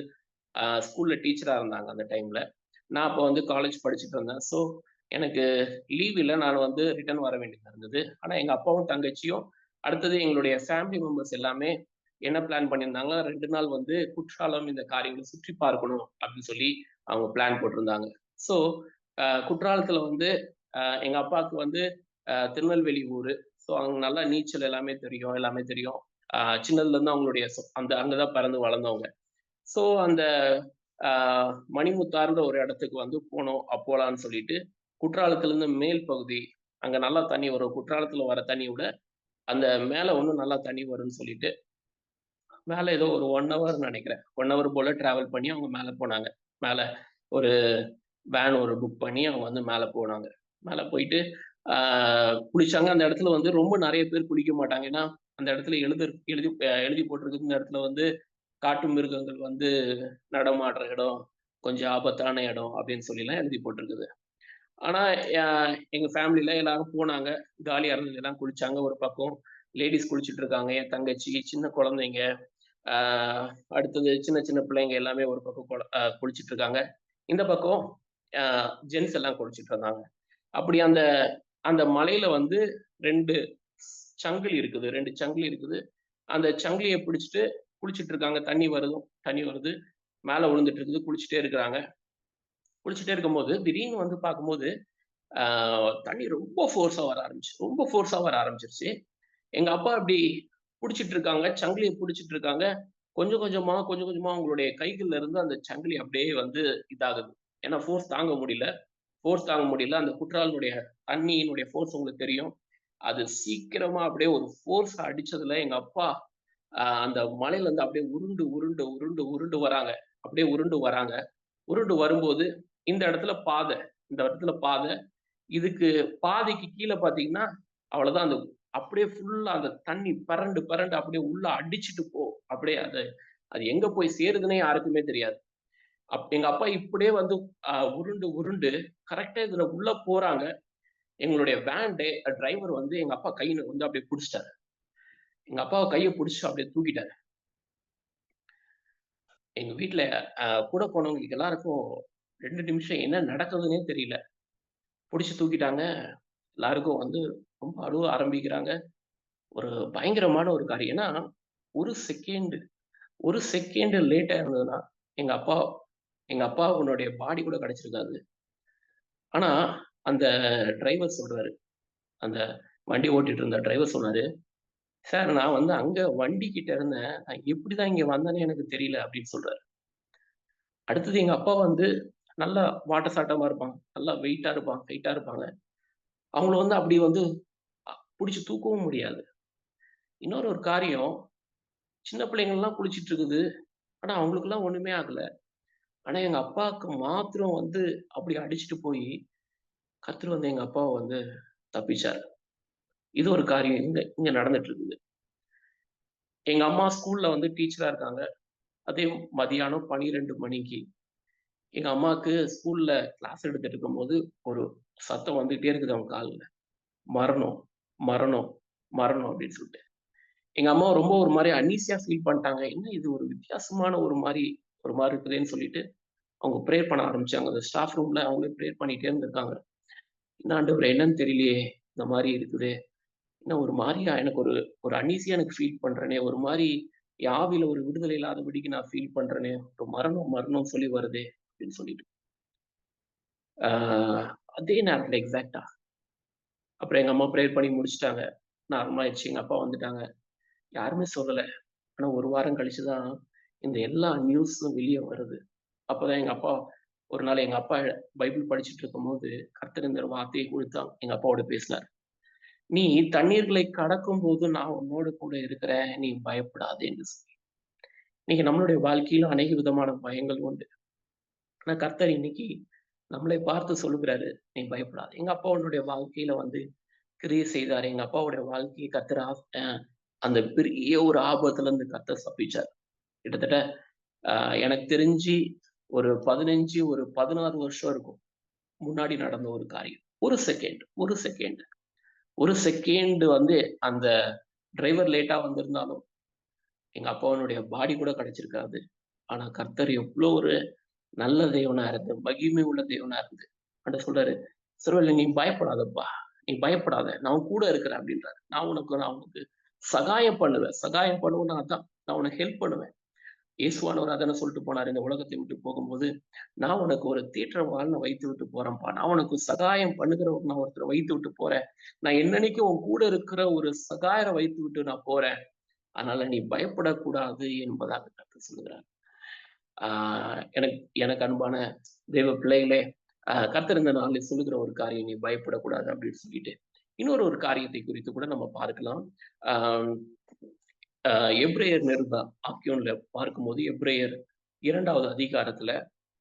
ஸ்கூல்ல டீச்சரா இருந்தாங்க அந்த டைம்ல. நான் அப்போ வந்து காலேஜ் படிச்சுட்டு இருந்தேன். ஸோ எனக்கு லீவ் இல்ல. நான் வந்து ரிட்டர்ன் வர வேண்டியதா இருந்தது. ஆனா எங்க அப்பாவும் தங்கச்சியும் அடுத்தது எங்களுடைய ஃபேமிலி மெம்பர்ஸ் எல்லாமே என்ன பிளான் பண்ணியிருந்தாங்க, 2 நாள் வந்து குற்றாலம் இந்த காரியங்களை சுற்றி பார்க்கணும் அப்படின்னு சொல்லி அவங்க பிளான் போட்டிருந்தாங்க. ஸோ குற்றாலத்துல வந்து எங்க அப்பாவுக்கு வந்து திருநெல்வேலி ஊரு. ஸோ அவங்க நல்லா நீச்சல் எல்லாமே தெரியும். சின்னதுல இருந்து அவங்களுடைய அங்கதான் பிறந்து வளர்ந்தவங்க. ஸோ அந்த மணிமுத்தார்ன்ற ஒரு இடத்துக்கு வந்து போலான்னு சொல்லிட்டு, குற்றாலத்துல இருந்து மேல் பகுதி அங்க நல்லா தண்ணி வரும். குற்றாலத்துல வர தண்ணிய விட அந்த மேல இன்னும் நல்லா தண்ணி வரும்னு சொல்லிட்டு, மேல ஏதோ ஒரு 1 ஹவர் நினைக்கிறேன். 1 ஹவர் போல டிராவல் பண்ணி அவங்க மேல போனாங்க. மேல ஒரு வேன் புக் பண்ணி அவங்க வந்து மேல போனாங்க. மேல போயிட்டு குளிச்சாங்க. அந்த இடத்துல வந்து ரொம்ப நிறைய பேர் குளிக்க மாட்டாங்க. ஏன்னா அந்த இடத்துல எழுதி எழுதி போட்டிருக்கு, இந்த இடத்துல வந்து காட்டு மிருகங்கள் வந்து நடமாடுற இடம், கொஞ்சம் ஆபத்தான இடம் அப்படின்னு சொல்லிலாம் எழுதி போட்டிருக்குது. ஆனா எங்க ஃபேமிலில எல்லாரும் போனாங்க. ஜாலியா இருந்தது. எல்லாம் குளிச்சாங்க. ஒரு பக்கம் லேடீஸ் குளிச்சுட்டு இருக்காங்க. என் தங்கச்சி, சின்ன குழந்தைங்க, ஆஹ் அடுத்தது சின்ன சின்ன பிள்ளைங்க எல்லாமே ஒரு பக்கம் குளிச்சுட்டு இருக்காங்க. இந்த பக்கம் ஜென்ஸ் எல்லாம் குளிச்சுட்டு இருந்தாங்க. அப்படி அந்த அந்த மலையில வந்து 2 சங்கிலி இருக்குது. 2 சங்கிலி இருக்குது. அந்த சங்கிலியை பிடிச்சிட்டு குளிச்சுட்டு இருக்காங்க. தண்ணி வருது. மேல விழுந்துட்டு இருக்குது. குளிச்சுட்டே இருக்கிறாங்க. குளிச்சுட்டே இருக்கும்போது திடீர்னு வந்து பார்க்கும்போது தண்ணி ரொம்ப ஃபோர்ஸா வர ஆரம்பிச்சிருச்சு. எங்க அப்பா அப்படி புடிச்சிட்டு இருக்காங்க. சங்கிலிய புடிச்சிட்டு இருக்காங்க. கொஞ்சம் கொஞ்சமா, கொஞ்சம் கொஞ்சமா அவங்களுடைய கைகள்ல இருந்து அந்த சங்கிலி அப்படியே வந்து இதாகுது. ஏன்னா ஃபோர்ஸ் தாங்க முடியல. ஃபோர்ஸ் தாங்க முடியல. அந்த குற்றாலனுடைய தண்ணியினுடைய ஃபோர்ஸ் உங்களுக்கு தெரியும். அது சீக்கிரமா அப்படியே ஒரு ஃபோர்ஸா அடிச்சதுல எங்க அப்பா அந்த மலையில இருந்து அப்படியே உருண்டு, உருண்டு, உருண்டு, உருண்டு வராங்க. அப்படியே உருண்டு வராங்க. உருண்டு வரும்போது இந்த இடத்துல பாதை. இந்த இடத்துல பாதை. இதுக்கு பாதைக்கு கீழ பார்த்தீங்கன்னா, அவ்வளவுதான் அந்த அப்படியே ஃபுல்லா அந்த தண்ணி பெரண்டு, பெரண்டு அப்படியே உள்ள அடிச்சுட்டு அப்படியே அது அது எங்க போய் சேருதுன்னே யாருக்குமே தெரியாது. எங்க அப்பா இப்படியே வந்து உருண்டு, உருண்டு கரெக்ட்டா இதுல உள்ள போறாங்க. எங்களுடைய வேன் டிரைவர் வந்து எங்க அப்பா கையில வந்து அப்படியே புடிச்சுட்டாரு. எங்க அப்பாவ கைய புடிச்சு அப்படியே தூக்கிட்டாரு. எங்க வீட்ல கூட போனவங்களுக்கு எல்லாருக்கும் 2 நிமிஷம் என்ன நடக்குதுன்னே தெரியல. புடிச்சு தூக்கிட்டாங்க. எல்லாருக்கும் வந்து ரொம்ப அழுவ ஆரம்பிக்கிறாங்க. ஒரு பயங்கரமான ஒரு காரியம். ஏன்னா, 1 செகண்ட் 1 செகண்ட் லேட்டா இருந்ததுன்னா, எங்க அப்பா எங்க அப்பாவுனுடைய பாடி கூட கிடைச்சிருக்காது. ஆனா, அந்த டிரைவர் சொல்றாரு. அந்த வண்டி ஓட்டிட்டு இருந்த டிரைவர் சொன்னாரு, "சார் நான் வந்து அங்க வண்டி கிட்ட இருந்தேன். நான் எப்படிதான் இங்க வந்தேன்னே எனக்கு தெரியல" அப்படின்னு சொல்றாரு. அடுத்தது எங்க அப்பா வந்து நல்லா வாட்டசாட்டமா இருப்பாங்க. நல்லா வெயிட்டா இருப்பாங்க, ஹைட்டா இருப்பாங்க. அவங்கள வந்து அப்படி வந்து புடிச்சு தூக்கவும் முடியாது. இன்னொரு ஒரு காரியம், சின்ன பிள்ளைங்கலாம் குளிச்சிட்டு இருக்குது. ஆனா அவங்களுக்கெல்லாம் ஒண்ணுமே ஆகல. ஆனா எங்க அப்பாவுக்கு மாத்திரம் வந்து அப்படி அடிச்சுட்டு போயி, கர்த்தர் வந்து எங்க அப்பாவ வந்து தப்பிச்சாரு. இது ஒரு காரியம் இங்க இங்க நடந்துட்டு இருக்குது. எங்க அம்மா ஸ்கூல்ல வந்து டீச்சரா இருக்காங்க. அதே மதியானம் 12 மணிக்கு எங்க அம்மாவுக்கு ஸ்கூல்ல கிளாஸ் எடுத்துட்டு இருக்கும்போது, ஒரு சத்தம் வந்துட்டே இருக்குது அவங்க காதுல. மரணம், மரணம், மரணம் அப்படின்னு சொல்லிட்டு. எங்க அம்மா ரொம்ப ஒரு மாரி அன்னீசியா ஃபீல் பண்ணிட்டாங்க. என்ன இது ஒரு வித்தியாசமான ஒரு மாரி இருக்குதேன்னு சொல்லிட்டு, அவங்க பிரேயர் பண்ண ஆரம்பிச்சாங்க. அந்த ஸ்டாஃப் ரூம்ல அவங்களே பிரேயர் பண்ணிட்டே இருந்திருக்காங்க. என்ன ஆண்டவரே என்னன்னு தெரியலையே! இந்த மாரி இருக்குதே! என்ன ஒரு மாரியா எனக்கு ஒரு ஒரு அன்னீசியா எனக்கு ஃபீல் பண்றேனே! ஒரு மாரி என் ஆவியில ஒரு விடுதலை இல்லாதபடிக்கு நான் ஃபீல் பண்றேனே! ஒரு மரணம், மரணம்னு சொல்லி வருதே! அப்படின்னு சொல்லிட்டு. ஆ அதே நேரத்துல எக்ஸாக்ட்டா அப்புறம் எங்க அம்மா பிரேயர் பண்ணி முடிச்சுட்டாங்க. நார்மலா ஆயிடுச்சு. எங்க அப்பா வந்துட்டாங்க. யாருமே சொல்லல. ஆனா 1 வாரம் கழிச்சு தான் இந்த எல்லா நியூஸும் வெளிய வருது. அப்பதான் எங்க அப்பா ஒரு நாள் எங்க அப்பா பைபிள் படிச்சுட்டு இருக்கும்போது, கர்த்தர் இந்த வார்த்தையை குறித்து எங்க அப்பாவோட பேசினார். "நீ தண்ணீர்களை கடக்கும்போது நான் உன்னோடு கூட இருக்கிறேன். நீ பயப்படாதே" என்று சொல்லி. இன்னைக்கு நம்மளுடைய வாழ்க்கையில அநேக விதமான பயங்கள் உண்டு. ஆனா கர்த்தர் இன்னைக்கு நம்மளை பார்த்து சொல்லுகிறாரு, "நீ பயப்படாத." எங்க அப்பாவுடைய வாழ்க்கையில வந்து கிரியை செய்தாரு. எங்க அப்பாவுடைய வாழ்க்கையை கர்த்தர் அந்த பெரிய ஒரு ஆபத்துல இருந்து கர்த்தர் தப்பிச்சார். கிட்டத்தட்ட அ எனக்கு தெரிஞ்சு ஒரு 15, ஒரு 16 வருஷம் இருக்கும். முன்னாடி நடந்த ஒரு காரியம். 1 செகண்ட், 1 செகண்ட், 1 செகண்ட் வந்து அந்த டிரைவர் லேட்டா வந்திருந்தாலும், எங்க அப்பாவினுடைய பாடி கூட கிடைச்சிருக்காது. ஆனா கர்த்தர் எவ்ளோ ஒரு நல்ல தேவனா இருந்து, மகிமை உள்ள தேவனா இருந்து, ஆண்டவர் சொல்றாரு, "இஸ்ரவேலே நீ பயப்படாதப்பா. நீ பயப்படாத. நான் உன் கூட இருக்கிறேன்" அப்படின்றாரு. நான் உனக்கு சகாயம் பண்ணுவேன். சகாயம் பண்ணுவேன்னா அதான். நான் உனக்கு ஹெல்ப் பண்ணுவேன். இயேசுவானவர் அதானே சொல்லிட்டு போனாரு இந்த உலகத்தை விட்டு போகும்போது, "நான் உனக்கு ஒரு தேற்றவாளன வைத்து விட்டு போறேன்ப்பா. நான் உனக்கு சகாயம் பண்ணுகிறவர் நான் ஒருத்தர வைத்து விட்டு போறேன். நான் என்னன்னைக்கும் உன் கூட இருக்கிற ஒரு சகாயர வைத்து விட்டு நான் போறேன். அதனால நீ பயப்படக்கூடாது" என்பதாக கர்த்தர் சொல்லுகிறார். ஆ எனக்கு எனக்கு அன்பான தேவ பிள்ளைகளே, கர்த்தர் இந்த நாளில் சொல்லுகிற ஒரு காரியம், "நீ பயப்படக்கூடாது" அப்படின்னு சொல்லிட்டு. இன்னொரு காரியத்தை குறித்து கூட நம்ம பார்க்கலாம். ஆம் அ எபிரெயர் நிருப ஆக்கியோன்ல பார்க்கும்போது, எபிரெயர் 2வது அதிகாரத்துல,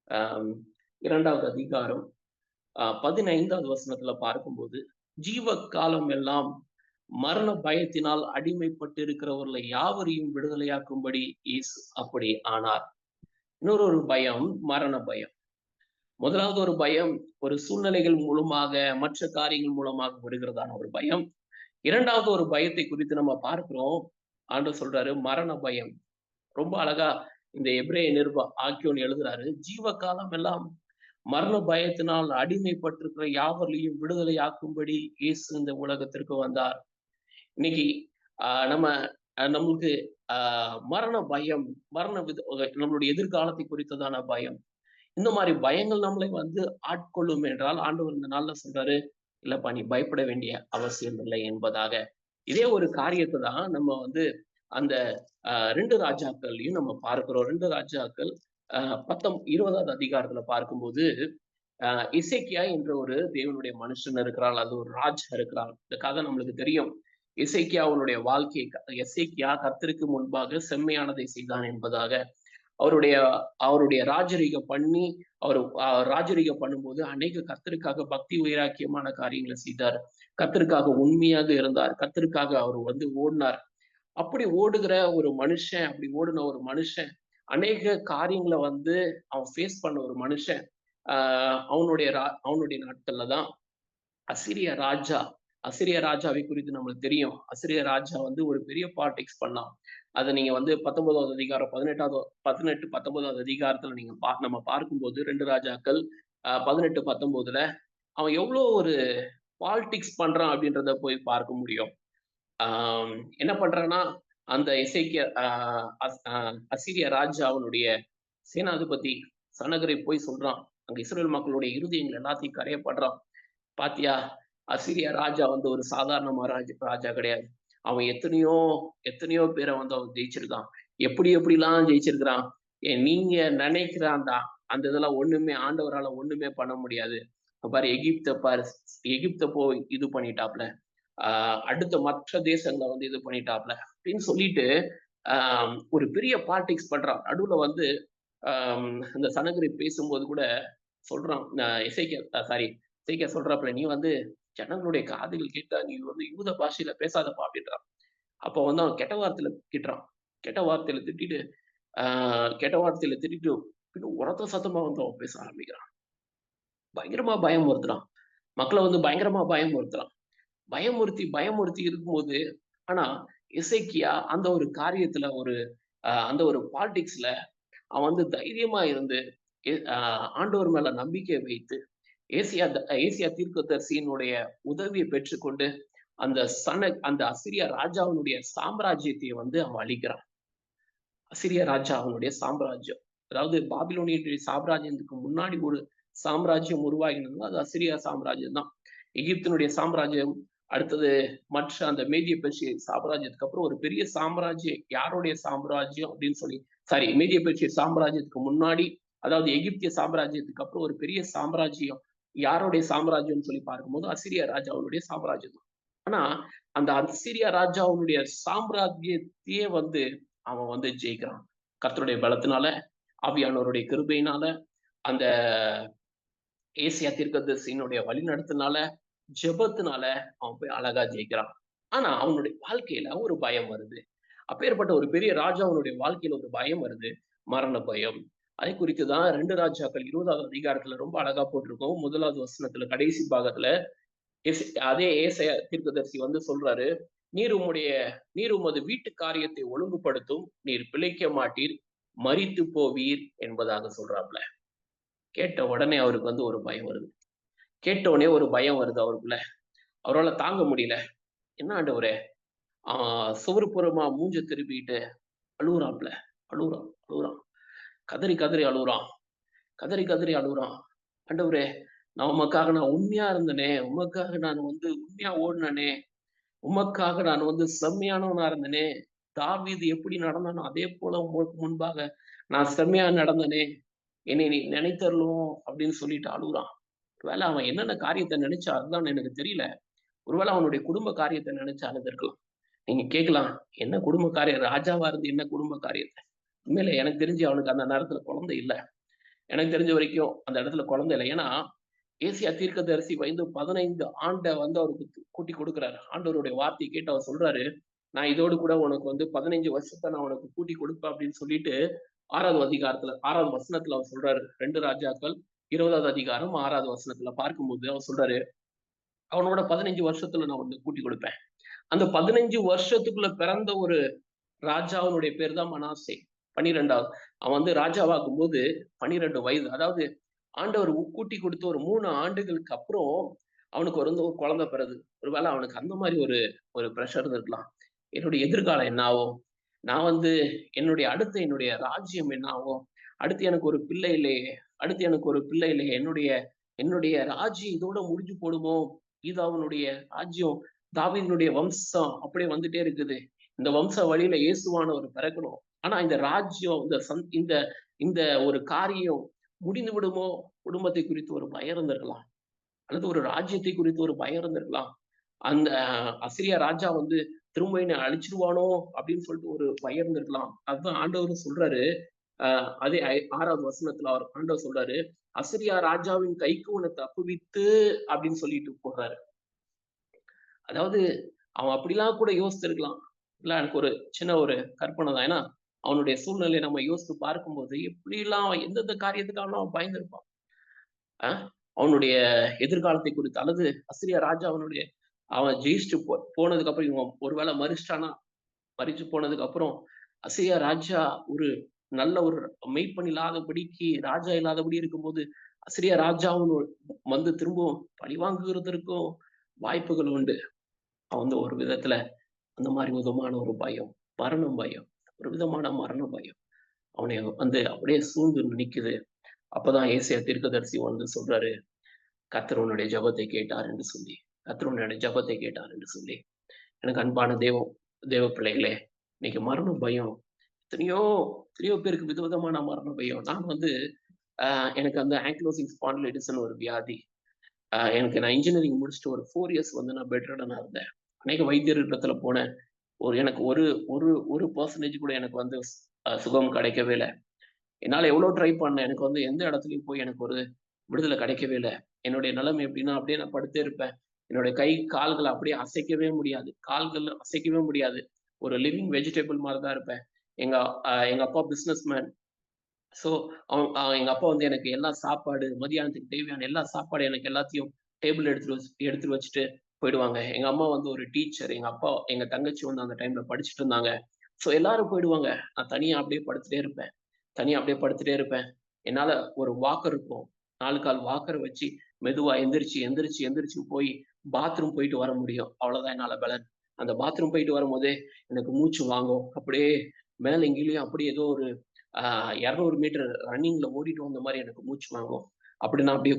அம் 2வது அதிகாரம் 15வது வசனத்துல பார்க்கும்போது, "ஜீவ காலம் எல்லாம் மரண பயத்தினால் அடிமைப்பட்டு இருக்கிறவர்களை யாவரையும் விடுதலையாக்கும்படி இயேசு அப்படி ஆனார்." இன்னொரு ஒரு பயம், மரண பயம். முதலாவது ஒரு பயம், ஒரு சூழ்நிலைகள் மூலமாக, மற்ற காரியங்கள் மூலமாக வருகிறதான ஒரு பயம். 2வது ஒரு பயத்தை குறித்து நம்ம பார்க்கிறோம். ஆண்டவர் சொல்றாரு, மரண பயம். ரொம்ப அழகா இந்த எபிரேய நிருப ஆக்கியோன் எழுதுறாரு. ஜீவ காலம் எல்லாம் மரண பயத்தினால் அடிமைப்பட்டிருக்கிற யாவரையும் விடுதலை ஆக்கும்படி இயேசு இந்த உலகத்திற்கு வந்தார். இன்னைக்கு நம்ம நம்மளுக்கு மரண பயம், நம்மளுடைய எதிர்காலத்தை குறித்ததான பயம். இந்த மாதிரி பயங்கள் நம்மளை வந்து ஆட்கொள்ளும் என்றால் ஆண்டவர் இந்த நாள்ல சொல்றாரு, இல்லப்பா நீ பயப்பட வேண்டிய அவசியம் இல்லை என்பதாக. இதே ஒரு காரியத்தை தான் நம்ம வந்து அந்த 2 ராஜாக்கள்லையும் நம்ம பார்க்கிறோம். 2 ராஜாக்கள் 20வது அதிகாரத்துல பார்க்கும்போது இசைக்கியா என்ற ஒரு தேவனுடைய மனுஷன் இருக்கிறாள். அது ஒரு ராஜா இருக்கிறாள். இந்த கதை நம்மளுக்கு தெரியும். இசைக்கியாவுடைய வாழ்க்கை, எசேக்கியா கர்த்தருக்கு முன்பாக செம்மையானதை செய்தான் என்பதாக அவருடைய அவருடைய ராஜரீகம் பண்ணி அவர் ராஜரீகம் பண்ணும்போது அநேக கர்த்தருக்காக பக்தி வைராக்கியமான காரியங்களை செய்தார். கர்த்தருக்காக உண்மையாக இருந்தார். கர்த்தருக்காக அவர் ஓடினார். அப்படி ஓடுகிற ஒரு மனுஷன், அப்படி ஓடின ஒரு மனுஷன், அநேக காரியங்களை அவன் ஃபேஸ் பண்ண ஒரு மனுஷன். அவனுடைய நாட்கள்ல தான் அசிரிய ராஜாவை குறித்து நம்மளுக்கு தெரியும். அசிரிய ராஜா ஒரு பெரிய பாலிடிக்ஸ் பண்ணான். அதை நீங்க 19வது அதிகாரம் 19வது அதிகாரத்துல நீங்க நம்ம பார்க்கும்போது 2 ராஜாக்கள் 18, 19ல அவன் எவ்வளவு ஒரு பாலிடிக்ஸ் பண்றான் அப்படின்றத போய் பார்க்க முடியும். என்ன பண்றான்னா, அந்த அசிரிய ராஜா அவனுடைய சேனாதிபதி சனகரை போய் சொல்றான். அங்க இஸ்ரேல் மக்களுடைய இருதயங்கள் எல்லாத்தையும் கரையப்படுறான். பாத்தியா, அசிரிய ராஜா ஒரு சாதாரண ராஜா கிடையாது. அவன் எத்தனையோ பேரை அவன் ஜெயிச்சிருக்கான். எப்படிலாம் ஜெயிச்சிருக்கிறான். நீங்க நினைக்கிற அந்த இதெல்லாம் ஒண்ணுமே ஆண்டவரால ஒண்ணுமே பண்ண முடியாது. பாரு, எகிப்த போய் இது பண்ணிட்டாப்ல, அடுத்த மற்ற தேசங்களை இது பண்ணிட்டாப்ல அப்படின்னு சொல்லிட்டு ஒரு பெரிய பாலிடிக்ஸ் பண்றான். நடுவுல இந்த சனகரி பேசும்போது கூட சொல்றான், இசைக்கியா சொல்றாப்ல, நீ ஜனங்களுடைய காதுகள் கேட்டா நீ யூத பாஷையில பேசாதப்பா அப்படின்றான். அப்போ அவன் கெட்ட வார்த்தையில திட்டிட்டு இன்னும் உரத்த சத்தமா அவன் பேச ஆரம்பிக்கிறான். பயங்கரமா பயமுறுத்துறான். மக்களை பயங்கரமா பயமுறுத்தி இருக்கும்போது, ஆனா இசைக்கியா அந்த ஒரு காரியத்துல அந்த ஒரு பாலிடிக்ஸ்ல அவன் தைரியமா இருந்து ஆண்டவர் மேல நம்பிக்கை வைத்து ஏசியா தீர்க்கதரிசியினுடைய உதவியை பெற்றுக்கொண்டு அந்த அசிரிய ராஜாவினுடைய சாம்ராஜ்யத்தை அவன் அழிக்கிறான். அசிரிய ராஜா அவனுடைய சாம்ராஜ்யம், அதாவது பாபிலோனிய சாம்ராஜ்யத்துக்கு முன்னாடி ஒரு சாம்ராஜ்யம் உருவாகினது அது அசிரியா சாம்ராஜ்யம் தான். எகிப்தினுடைய சாம்ராஜ்யம், அடுத்தது மற்ற அந்த மேதிய பெர்ஷிய சாம்ராஜ்யத்துக்கு அப்புறம் ஒரு பெரிய சாம்ராஜ்யம் யாருடைய சாம்ராஜ்யம் அப்படின்னு சொல்லி, மேதிய பெர்ஷிய சாம்ராஜ்யத்துக்கு முன்னாடி, அதாவது எகிப்திய சாம்ராஜ்யத்துக்கு அப்புறம் ஒரு பெரிய சாம்ராஜ்யம் யாருடைய சாம்ராஜ்யம் சொல்லி பார்க்கும்போது அசிரிய ராஜாவுடைய சாம்ராஜ்யம் தான். ஆனா அந்த அசிரிய ராஜாவுடைய சாம்ராஜ்யத்தையே அவன் ஜெயிக்கிறான். கர்த்தருடைய பலத்தினால, ஆவியானவருடைய கிருபையினால, அந்த ஏசியா தீர்க்கதரிசியினுடைய வழிநடத்தினால, ஜெபத்தினால அவன் போய் அழகா ஜெயிக்கிறான். ஆனா அவனுடைய வாழ்க்கையில ஒரு பயம் வருது. அப்பேற்பட்ட ஒரு பெரிய ராஜாவுடைய வாழ்க்கையில ஒரு பயம் வருது, மரண பயம். அதை குறித்துதான் 2 ராஜாக்கள் 20வது அதிகாரத்துல ரொம்ப அழகா போட்டிருக்கோம். 1வது வசனத்துல கடைசி பாகத்துல அதே ஏசாயா தீர்க்கதரிசி சொல்றாரு, நீர் உமது வீட்டு காரியத்தை ஒழுங்குபடுத்தும், நீர் பிழைக்க மாட்டீர், மரித்து போவீர் என்பதாக சொல்றாப்ல. கேட்ட உடனே அவருக்கு ஒரு பயம் வருது. அவருக்குள்ள. அவரால் தாங்க முடியல. என்ன ஆண்டவரே, சுவருப்புறமா மூஞ்ச திருப்பிட்டு அழுகுறாப்ல. அழுகுறான். கதறி அழுகுறான். ஆண்டவரே, நான் உமக்காக நான் உண்மையா இருந்தனே, உமக்காக நான் உண்மையா ஓடினனே, உமக்காக நான் செம்மையானவனா இருந்தனே, தாவீது எப்படி நடந்தானோ அதே போல உமக்கு முன்பாக நான் செம்மையா நடந்தனே, என்னை நீ நினைத்தரலும் அப்படின்னு சொல்லிட்டு அழுகுறான். ஒருவேளை அவன் என்னென்ன காரியத்தை நினைச்சா அதுதான் எனக்கு தெரியல. ஒருவேளை அவனுடைய குடும்ப காரியத்தை நினைச்சு அழுதுருக்கலாம். நீங்க கேட்கலாம், என்ன குடும்ப காரியம், ராஜாவா இருந்து என்ன குடும்ப காரியத்தை? உண்மையில எனக்கு தெரிஞ்சு அவனுக்கு அந்த நேரத்துல குழந்தை இல்லை. எனக்கு தெரிஞ்ச வரைக்கும் அந்த இடத்துல குழந்தை இல்லை. ஏன்னா ஏசியா தீர்க்கதரிசி 15 ஆண்டை அவருக்கு கூட்டி கொடுக்குறாரு. ஆண்டவருடைய வார்த்தையை கேட்டு அவர் சொல்றாரு, நான் இதோடு கூட உனக்கு 15 வருஷத்தை நான் உனக்கு கூட்டி கொடுப்பேன் அப்படின்னு சொல்லிட்டு 6வது வசனத்துல அவர் சொல்றாரு. 2 ராஜாக்கள் 20வது அதிகாரம் 6வது வசனத்துல பார்க்கும்போது அவர் சொல்றாரு, அவனோட 15 வருஷத்துல நான் கூட்டி கொடுப்பேன். அந்த 15 வருஷத்துக்குள்ள பிறந்த ஒரு ராஜாவுடைய பேர் தான் மனாசே. 12வது அவன் ராஜாவாகும் போது 12 வயது. அதாவது ஆண்டவர் கூட்டி கொடுத்து ஒரு 3 ஆண்டுகளுக்கு அப்புறம் அவனுக்கு ஒரு குழந்தை பிறகு. ஒருவேளை அவனுக்கு அந்த மாதிரி ஒரு ப்ரெஷர் இருக்கலாம். என்னுடைய எதிர்காலம் என்ன ஆகும்? நான் என்னுடைய ராஜ்யம் என்ன ஆகும்? அடுத்து எனக்கு ஒரு பிள்ளை இல்லையே, என்னுடைய ராஜ்யம் இதோட முடிஞ்சு போடுமோ? இது அவனுடைய ராஜ்யம், தாவீதுனுடைய வம்சம் அப்படியே வந்துட்டே இருக்குது. இந்த வம்ச வழியில இயேசுவானவர் பிறக்கணும். ஆனா இந்த ராஜ்யம், இந்த இந்த ஒரு காரியம் முடிந்து விடுமோ? குடும்பத்தை குறித்து ஒரு பயம் இருந்திருக்கலாம். அல்லது ஒரு ராஜ்யத்தை குறித்து ஒரு பயம் இருந்திருக்கலாம். அந்த அசிரியா ராஜா வந்து திரும்ப என்ன அழிச்சிருவானோ அப்படின்னு சொல்லிட்டு ஒரு பயம் இருந்திருக்கலாம். அதுதான் ஆண்டவரும் சொல்றாரு. அதே 6வது வசனத்துல ஆண்டவர் சொல்றாரு, அசிரியா ராஜாவின் கைக்கு உன்னை தப்புவித்து அப்படின்னு சொல்லிட்டு போறாரு. அதாவது அவன் அப்படிலாம் கூட யோசிச்சிருக்கலாம். இல்ல எனக்கு ஒரு சின்ன ஒரு கற்பனை தான். ஏன்னா அவனுடைய சூழ்நிலையை நம்ம யோசித்து பார்க்கும்போது எப்படிலாம் எந்தெந்த காரியத்துக்காக அவன் பயந்திருப்பான். அவனுடைய எதிர்காலத்தை குறித்து, அல்லது அசிரியா ராஜா அவன் ஜெயிச்சுட்டு போனதுக்கு அப்புறம் இவன் ஒருவேளை மறிச்சிட்டானா, மறிச்சு போனதுக்கு அப்புறம் அசிரியா ராஜா ஒரு நல்ல ஒரு மெய்ப்பன் இல்லாதபடிக்கு ராஜா இல்லாதபடி இருக்கும்போது அசிரியா ராஜாவும் வந்து திரும்பவும் பழிவாங்குகிறதற்கும் வாய்ப்புகள் உண்டு. அவன் வந்து ஒரு விதத்துல அந்த மாதிரி விதமான ஒரு பயம், மரணம் பயம், ஒரு விதமான மரண பயம் அவனை வந்து அப்படியே சூழ்ந்து நிக்குது. அப்பதான் ஏசாயா தீர்க்கதரிசி வந்து சொல்றாரு, கர்த்தர் உன்னுடைய ஜெபத்தை கேட்டார் என்று சொல்லி, கர்த்தர் உன்னுடைய ஜெபத்தை கேட்டார் என்று சொல்லி. எனக்கு அன்பான தேவ பிள்ளைகளே, இன்னைக்கு மரண பயம் எத்தனையோ எத்தனையோ பேருக்கு விதவிதமான மரண பயம். நான் வந்து எனக்கு அந்த ஆங்கிலோசிங் ஸ்பாண்டிலைட்டிஸ்னு ஒரு வியாதி. நான் இன்ஜினியரிங் முடிச்சுட்டு ஒரு 4 இயர்ஸ் வந்து நான் பெட் ரிடனா இருந்தேன். அநேக வைத்தியரிடத்துல போனேன். எனக்கு ஒரு ஒரு ஒரு பெர்சன்டேஜ் கூட எனக்கு வந்து சுகம் கிடைக்கவே இல்லை. என்னால எவ்வளவு ட்ரை பண்ணேன். எனக்கு வந்து எந்த இடத்துலயும் போய் எனக்கு ஒரு விடுதலை கிடைக்கவே இல்லை. என்னுடைய நிலைமை எப்படின்னா, அப்படியே நான் படுத்தே இருப்பேன். என்னுடைய கை கால்களை அப்படியே அசைக்கவே முடியாது. கால்கள் அசைக்கவே முடியாது. ஒரு லிவிங் வெஜிடபிள் மாதிரி தான் இருப்பேன். எங்க எங்க அப்பா பிசினஸ் மேன். ஸோ எங்க அப்பா வந்து எனக்கு எல்லா சாப்பாடு, மதியானத்துக்கு தேவையான எல்லா சாப்பாடு எனக்கு எல்லாத்தையும் டேபிள் எடுத்துட்டு வச்சுட்டு போயிடுவாங்க. எங்க அம்மா வந்து ஒரு டீச்சர். எங்க தங்கச்சி வந்து அந்த டைம்ல படிச்சுட்டு இருந்தாங்க. ஸோ எல்லாரும் போயிடுவாங்க. நான் தனியா அப்படியே படுத்துட்டே இருப்பேன். என்னால ஒரு வாக்கர் இருக்கும். 4 கால் வாக்கரை வச்சு மெதுவா எந்திரிச்சு போய் பாத்ரூம் போயிட்டு வர முடியும். அவ்வளவுதான் என்னால பலன். அந்த பாத்ரூம் போயிட்டு வரும்போதே எனக்கு மூச்சு வாங்கும். அப்படியே மேல எங்கேயும் அப்படியே ஏதோ ஒரு 200 மீட்டர் ரன்னிங்ல ஓடிட்டு வந்த மாதிரி எனக்கு மூச்சு வாங்கும். அப்படி நான் அப்படியே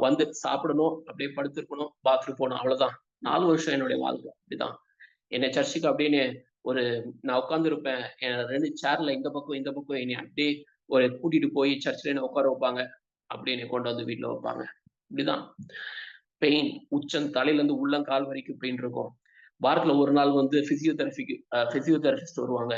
வந்து சாப்பிடணும், அப்படியே படுத்திருக்கணும், பாத்ரூம் போகணும், அவ்வளவுதான். 4 வருஷம் என்னுடைய வாழ்க்கை அப்படிதான். என்னை சர்ச்சுக்கு அப்படின்னு நான் உட்கார்ந்து இருப்பேன். 2 சேர்ல இந்த பக்கம் என்னை அப்படியே ஒரு கூட்டிட்டு போய் சர்ச்சில் என்ன உட்கார வைப்பாங்க. அப்படியே என்னை கொண்டு வந்து வீட்டுல வைப்பாங்க. இப்படிதான் பெயின் தலையில இருந்து உள்ளங்கால் வரைக்கும் பெயின் இருக்கும். வாரத்துல ஒரு நாள் வந்து பிசியோதெரபிஸ்ட் வருவாங்க.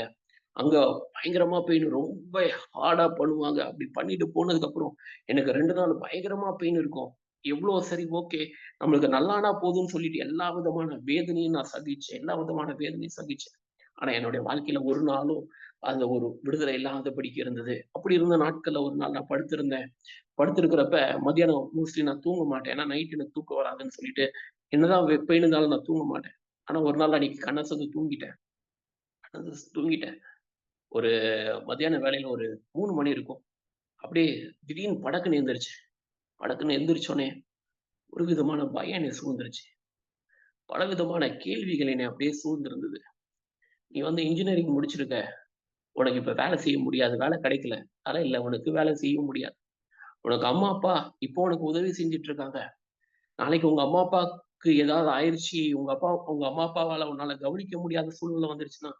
அங்க பயங்கரமா பெயின், ரொம்ப ஹார்டா பண்ணுவாங்க. அப்படி பண்ணிட்டு போனதுக்கு அப்புறம் எனக்கு 2 நாள் பயங்கரமா பெயின் இருக்கும். எவ்வளவு சரி, ஓகே, நம்மளுக்கு நல்லானா போதும்னு சொல்லிட்டு எல்லா விதமான வேதனையும் நான் சகிச்சேன். ஆனா என்னுடைய வாழ்க்கையில ஒரு நாளும் அந்த ஒரு விடுதலை இல்லாதபடிக்கு இருந்தது. அப்படி இருந்த நாட்கள்ல ஒரு நாள் நான் படுத்திருக்கிறப்ப மத்தியானம் மோஸ்ட்லி நான் தூங்க மாட்டேன். ஏன்னா நைட் எனக்கு தூக்கம் வராதுன்னு சொல்லிட்டு என்னதான் பெயின் இருந்தாலும் நான் தூங்க மாட்டேன். ஆனா ஒரு நாள் அன்னைக்கு கண்ணசந்து தூங்கிட்டேன். ஒரு மத்தியான வேலையில ஒரு 3 மணி இருக்கும். அப்படியே திடீர்னு படக்குன்னு எந்திரிச்சோனே ஒரு விதமான பயம் என்னை சூழ்ந்துருச்சு. பல விதமான கேள்விகள் என்னை அப்படியே சூழ்ந்திருந்தது. நீ வந்து இன்ஜினியரிங் முடிச்சிருக்க, உனக்கு இப்ப வேலை செய்ய முடியாது, வேலை கிடைக்கல, இல்ல உனக்கு வேலை செய்ய முடியாது. உனக்கு அம்மா அப்பா இப்போ உனக்கு உதவி செஞ்சுட்டு இருக்காங்க. நாளைக்கு உங்க அம்மா அப்பாவுக்கு ஏதாவது ஆயிடுச்சு, உங்க அம்மா அப்பாவால உன்னால கவனிக்க முடியாத சூழ்நிலை வந்துருச்சுன்னா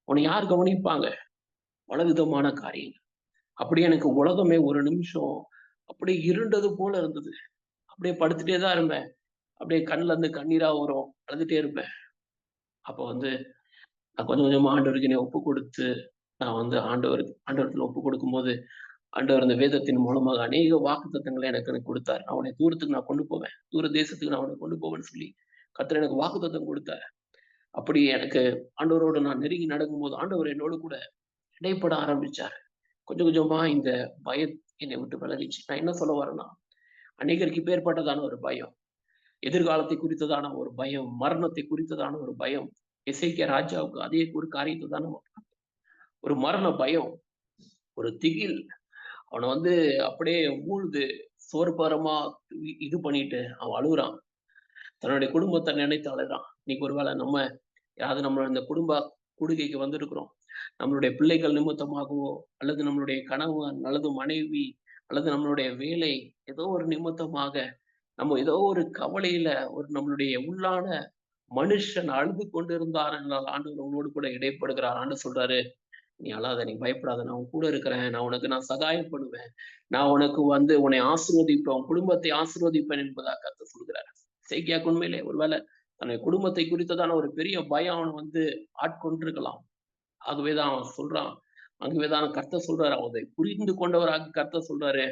உன்னை யார் கவனிப்பாங்க? பல விதமான காரியங்கள். அப்படியே எனக்கு உலகமே ஒரு நிமிஷம் அப்படியே இருண்டது போல இருந்தது. அப்படியே படுத்துட்டே தான் இருப்பேன். அப்படியே கண்ணுல இருந்து கண்ணீரா வரும். அழுதுட்டே இருப்பேன். அப்ப வந்து நான் கொஞ்சம் கொஞ்சமா ஆண்டவருக்கு என்னை ஒப்பு கொடுத்து, நான் வந்து ஆண்டவரத்துல ஒப்பு கொடுக்கும்போது, ஆண்டவர் அந்த வேதத்தின் மூலமாக அநேக வாக்குத்தத்தங்களை எனக்கு கொடுத்தார். அவனை தூரத்துக்கு நான் கொண்டு போவேன். தூர தேசத்துக்கு நான் அவனை கொண்டு போவேன்னு சொல்லி கர்த்தர் எனக்கு வாக்குத்தத்தம் கொடுத்தார். அப்படி எனக்கு ஆண்டவரோடு நான் நெருங்கி நடக்கும்போது ஆண்டவர் என்னோடு கூட இடைப்பட ஆரம்பிச்சார். கொஞ்சம் கொஞ்சமா இந்த பயம் என்னை விட்டு விலகிச்சு. நான் என்ன சொல்ல வரேன்னா, அநேகருக்கு இப்பேற்பட்டதான ஒரு பயம், எதிர்காலத்தை குறித்ததான ஒரு பயம், மரணத்தை குறித்ததான ஒரு பயம். எசேக்கியா ராஜாவுக்கு அதே ஒரு காரியத்தை தானே, ஒரு மரண பயம், ஒரு திகில். அவனை வந்து அப்படியே சோர்பாரமா இது பண்ணிட்டு அவன் அழுகுறான். தன்னுடைய குடும்பத்தை நினைத்து அழுறான். இன்னைக்கு ஒருவேளை நம்ம இந்த குடும்ப கூடுகைக்கு வந்திருக்கிறோம். நம்மளுடைய பிள்ளைகள் நிமித்தமாகவோ, அல்லது நம்மளுடைய கணவன் அல்லது மனைவி அல்லது நம்மளுடைய வேலை, ஏதோ ஒரு நிமித்தமாக நம்ம ஏதோ ஒரு கவலையில, ஒரு நம்மளுடைய உள்ளான மனுஷன் அழுது கொண்டிருந்தார் என்றால் ஆண்டவர் உங்களோடு கூட இடைப்படுகிறார். ஆண்டு சொல்றாரு, நீ அழாத, நீ பயப்படாத, நான் உன் கூட இருக்கிறேன், நான் சகாயம் பண்ணுவேன், நான் உனக்கு உன்னை ஆசீர்வதிப்பேன், உன் குடும்பத்தை ஆசீர்வதிப்பேன் என்பதாக கர்த்தர் சொல்கிறார். எசேக்கியாவுக்கு உண்மையிலே ஒருவேளை தன்னுடைய குடும்பத்தை குறித்ததான ஒரு பெரிய பயம் அவனை ஆட்கொண்டிருக்கலாம். ஆகவேதான் அவன் சொல்றான், ஆகவேதான் கர்த்தர் சொல்றாரு, அவனை புரிந்து கொண்டவராக கர்த்தர் சொல்றாரு,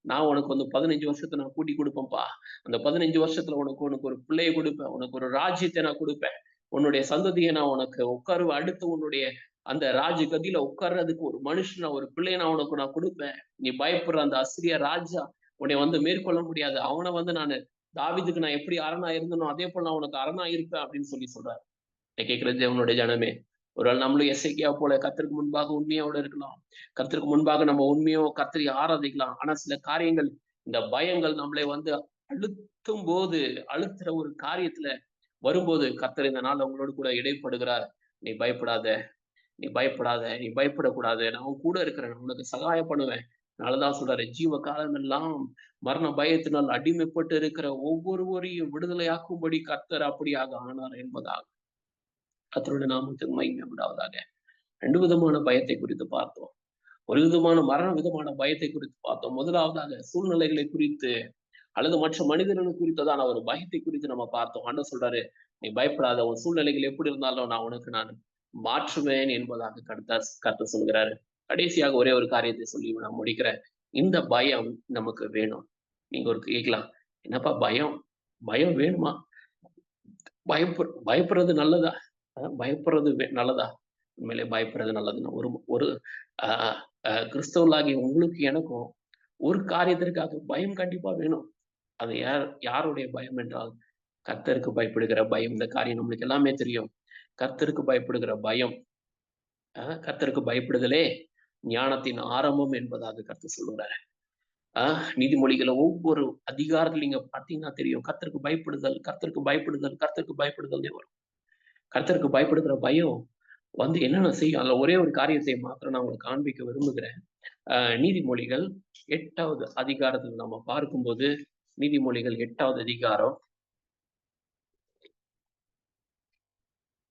நான் உனக்கு 15 வருஷத்தை நான் கூட்டி கொடுப்பேன்ப்பா. அந்த 15 வருஷத்துல உனக்கு ஒரு பிள்ளையை கொடுப்பேன், உனக்கு ஒரு ராஜ்யத்தை நான் கொடுப்பேன், உன்னுடைய சந்ததியை நான் உனக்கு உட்காருவேன், அடுத்து உன்னுடைய அந்த ராஜ கதியில உட்கார்றதுக்கு ஒரு மனுஷனை, ஒரு பிள்ளையை நான் கொடுப்பேன். நீ பயப்படுற அந்த அசிரிய ராஜா உன்னை மேற்கொள்ள முடியாது. அவனை நான் தாவீதுக்கு நான் எப்படி அரணா இருந்தனோ அதே போல நான் உனக்கு அரணா இருப்பேன் அப்படின்னு சொல்றாரு. கேட்கிறது தேவனுடைய ஜனமே, ஒருவேளை நம்மளும் எசேக்கியா போல கர்த்தருக்கு முன்பாக உண்மையோட இருக்கலாம். கர்த்தருக்கு முன்பாக நம்ம உண்மையோ கர்த்தரை ஆராதிக்கலாம். ஆனா சில காரியங்கள், இந்த பயங்கள் நம்மளை அழுத்தும் போது, அழுத்துற ஒரு காரியத்துல வரும்போது கர்த்தர் இந்த நாள் உங்களோடு கூட இடைப்படுகிறார். நீ பயப்படாத, நீ பயப்படாத, நீ பயப்படக்கூடாது, நான் உன் கூட இருக்கிறேன், உனக்கு சகாயம் பண்ணுவேன். அதனாலதான் சொல்றாரு, ஜீவ காலம் எல்லாம் மரண பயத்தினால் அடிமைப்பட்டு இருக்கிற ஒவ்வொருவரையும் விடுதலையாக்கும்படி கர்த்தர் அப்படியாக ஆனார் என்பதாக கர்த்தருடைய நாமத்துக்கு மகிமை உண்டாவதாக. 2 விதமான பயத்தை குறித்து பார்த்தோம். ஒரு விதமான மரண விதமான பயத்தை குறித்து பார்த்தோம். முதலாவதாக சூழ்நிலைகளை குறித்து அல்லது மற்ற மனிதர்களை குறித்ததான ஒரு பயத்தை குறித்து நம்ம பார்த்தோம். ஆண்டவர் சொல்றாரு, நீ பயப்படாத, உன் சூழ்நிலைகள் எப்படி இருந்தாலும் நான் மாற்றுவேன் என்பதாக கர்த்தர் சொல்கிறாரு. கடைசியாக ஒரே ஒரு காரியத்தை சொல்லி நான் முடிக்கிறேன். இந்த பயம் நமக்கு வேணும். நீங்க ஒரு கேட்கலாம், என்னப்பா பயம், பயம் வேணுமா? பயப்படுறது நல்லதா? பயப்படுறது நல்லதா? உண்மையிலே பயப்படுறது நல்லதுன்னா, ஒரு கிறிஸ்தவர்களாகி உங்களுக்கு எனக்கும் ஒரு காரியத்திற்காக பயம் கண்டிப்பா வேணும். அது யாருடைய பயம் என்றால் கர்த்தருக்கு பயப்படுகிற பயம். இந்த காரியம் நம்மளுக்கு எல்லாமே தெரியும். கர்த்தருக்கு பயப்படுகிற பயம், கர்த்தருக்கு பயப்படுதலே ஞானத்தின் ஆரம்பம் என்பதாக கர்த்தர் சொல்லுறாரு. நீதிமொழிகளை ஒவ்வொரு அதிகாரத்தில் நீங்க பார்த்தீங்கன்னா தெரியும், கர்த்தருக்கு பயப்படுதல், கர்த்தருக்கு பயப்படுதல், கர்த்தருக்கு பயப்படுதல் வரும். கர்த்தருக்கு பயப்படுகிற பயம் என்னென்ன செய்யும்? அதுல ஒரே ஒரு காரியத்தை மாத்திரம் நான் உங்களுக்கு காண்பிக்க விரும்புகிறேன். நீதிமொழிகள் 8வது அதிகாரத்தில் நம்ம பார்க்கும்போது, நீதிமொழிகள் 8வது அதிகாரம்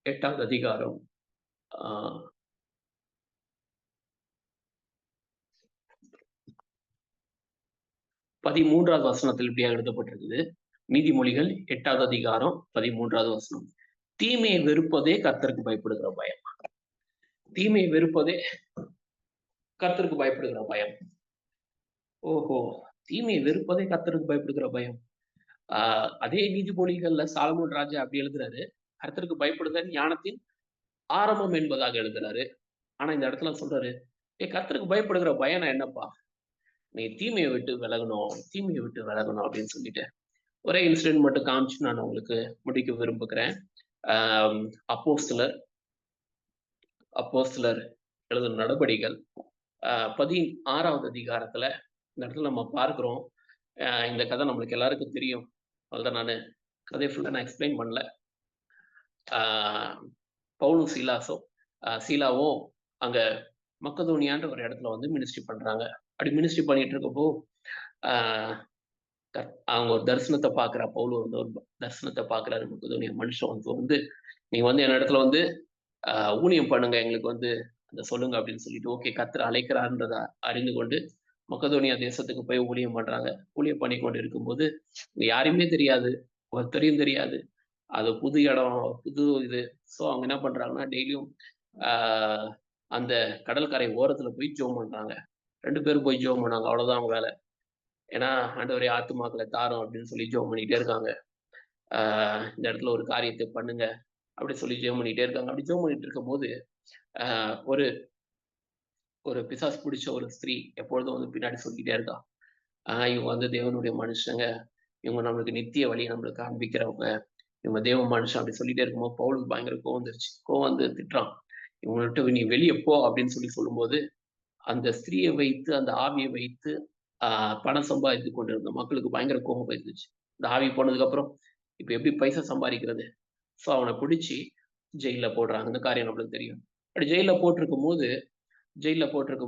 8வது அதிகாரம் 13வது வசனத்தில் இப்படியாக எழுதப்பட்டிருக்குது. நீதிமொழிகள் 8வது அதிகாரம் 13வது வசனம். தீமையை வெறுப்பதே கர்த்தருக்கு பயப்படுகிற பயம். தீமையை வெறுப்பதே கர்த்தருக்கு பயப்படுகிற பயம். ஓஹோ, தீமையை வெறுப்பதே கர்த்தருக்கு பயப்படுகிற பயம். அதே நீதிமொழிகள்ல சாலமோன் ராஜா அப்படி எழுதுறாரு, கர்த்தருக்கு பயப்படுதல் ஞானத்தின் ஆரம்பம் என்பதாக எழுதுறாரு. ஆனா இந்த இடத்துல சொல்றாரு, கர்த்தருக்கு பயப்படுகிற பயம் என்னப்பா? நீ தீமையை விட்டு விலகணும், தீமையை விட்டு விலகணும் அப்படின்னு சொல்லிட்டு ஒரே இன்சிடென்ட் மட்டும் காமிச்சு நான் உங்களுக்கு முடிக்க விரும்புகிறேன். அப்போஸ்தலர் எழுதும் நடபடிகள் 16வது அதிகாரத்துல இந்த இடத்துல நம்ம பார்க்கிறோம். இந்த கதை நம்மளுக்கு எல்லாருக்கும் தெரியும். அதுதான் நான் கதை ஃபுல்லா நான் எக்ஸ்பிளைன் பண்ணல. பவுலும் சீலாவும் அங்க மக்கதோனியான்ற ஒரு இடத்துல மினிஸ்ட்ரி பண்றாங்க. அப்படி மினிஸ்ட்ரி பண்ணிட்டு இருக்கப்போ அவங்க ஒரு தரிசனத்தை பார்க்குறா. பவுல் ஒரு தரிசனத்தை பார்க்குறாரு. மக்கதோனியா மனுஷன் நீ என் இடத்துல ஊழியம் பண்ணுங்க, எங்களுக்கு அந்த சொல்லுங்க அப்படின்னு சொல்லிட்டு, ஓகே கர்த்தர் அழைக்கிறார்ன்றத அறிந்து கொண்டு மக்கதோனியா தேசத்துக்கு போய் ஊழியம் பண்றாங்க. ஊழியம் பண்ணி கொண்டு இருக்கும்போது யாருமே தெரியாது, ஒருத்தரையும் தெரியாது, அது புது இடம், புது இது. ஸோ அவங்க என்ன பண்றாங்கன்னா, டெய்லியும் அந்த கடற்கரை ஓரத்துல போய் ஜோம் பண்றாங்க. 2 பேரும் போய் ஜோம் பண்ணாங்க, அவ்வளவுதான் அவங்க வேலை. ஏன்னா ஆண்டவரே ஆத்துமாக்களை தாரோம் அப்படின்னு சொல்லி ஜோம் பண்ணிட்டே இருக்காங்க. இந்த இடத்துல ஒரு காரியத்தை பண்ணுங்க அப்படி சொல்லி ஜெபம் பண்ணிட்டே இருக்காங்க. அப்படி ஜெபம் பண்ணிட்டு இருக்கும் போது ஒரு ஒரு பிசாசு பிடிச்ச ஒரு ஸ்திரீ எப்பொழுதும் பின்னாடி சொல்லிக்கிட்டே இருக்கா, இவங்க தேவனுடைய மனுஷங்க, இவங்க நம்மளுக்கு நித்திய வழி நம்மளுக்கு காண்பிக்கிறவங்க, இவங்க தேவ மனுஷன் அப்படி சொல்லிட்டே இருக்கும்போது பவுலுக்கு பயங்கர கோவம் வந்துருச்சு. கோவம் திட்டுறான், இவங்கள்ட்ட நீ வெளியே போ அப்படின்னு சொல்லும்போது, அந்த ஸ்திரீயை வைத்து, அந்த ஆவியை வைத்து பணம் சம்பாதித்து கொண்டிருந்த மக்களுக்கு பயங்கர கோபம் போயிருந்துச்சு. இந்த ஆவி போனதுக்கு அப்புறம் இப்ப எப்படி பைசா சம்பாதிக்கிறது? ஸோ அவனை பிடிச்சி ஜெயில போடுறாங்க. இந்த காரியம் நம்மளுக்கு தெரியும். அப்படி ஜெயில போட்டிருக்கும்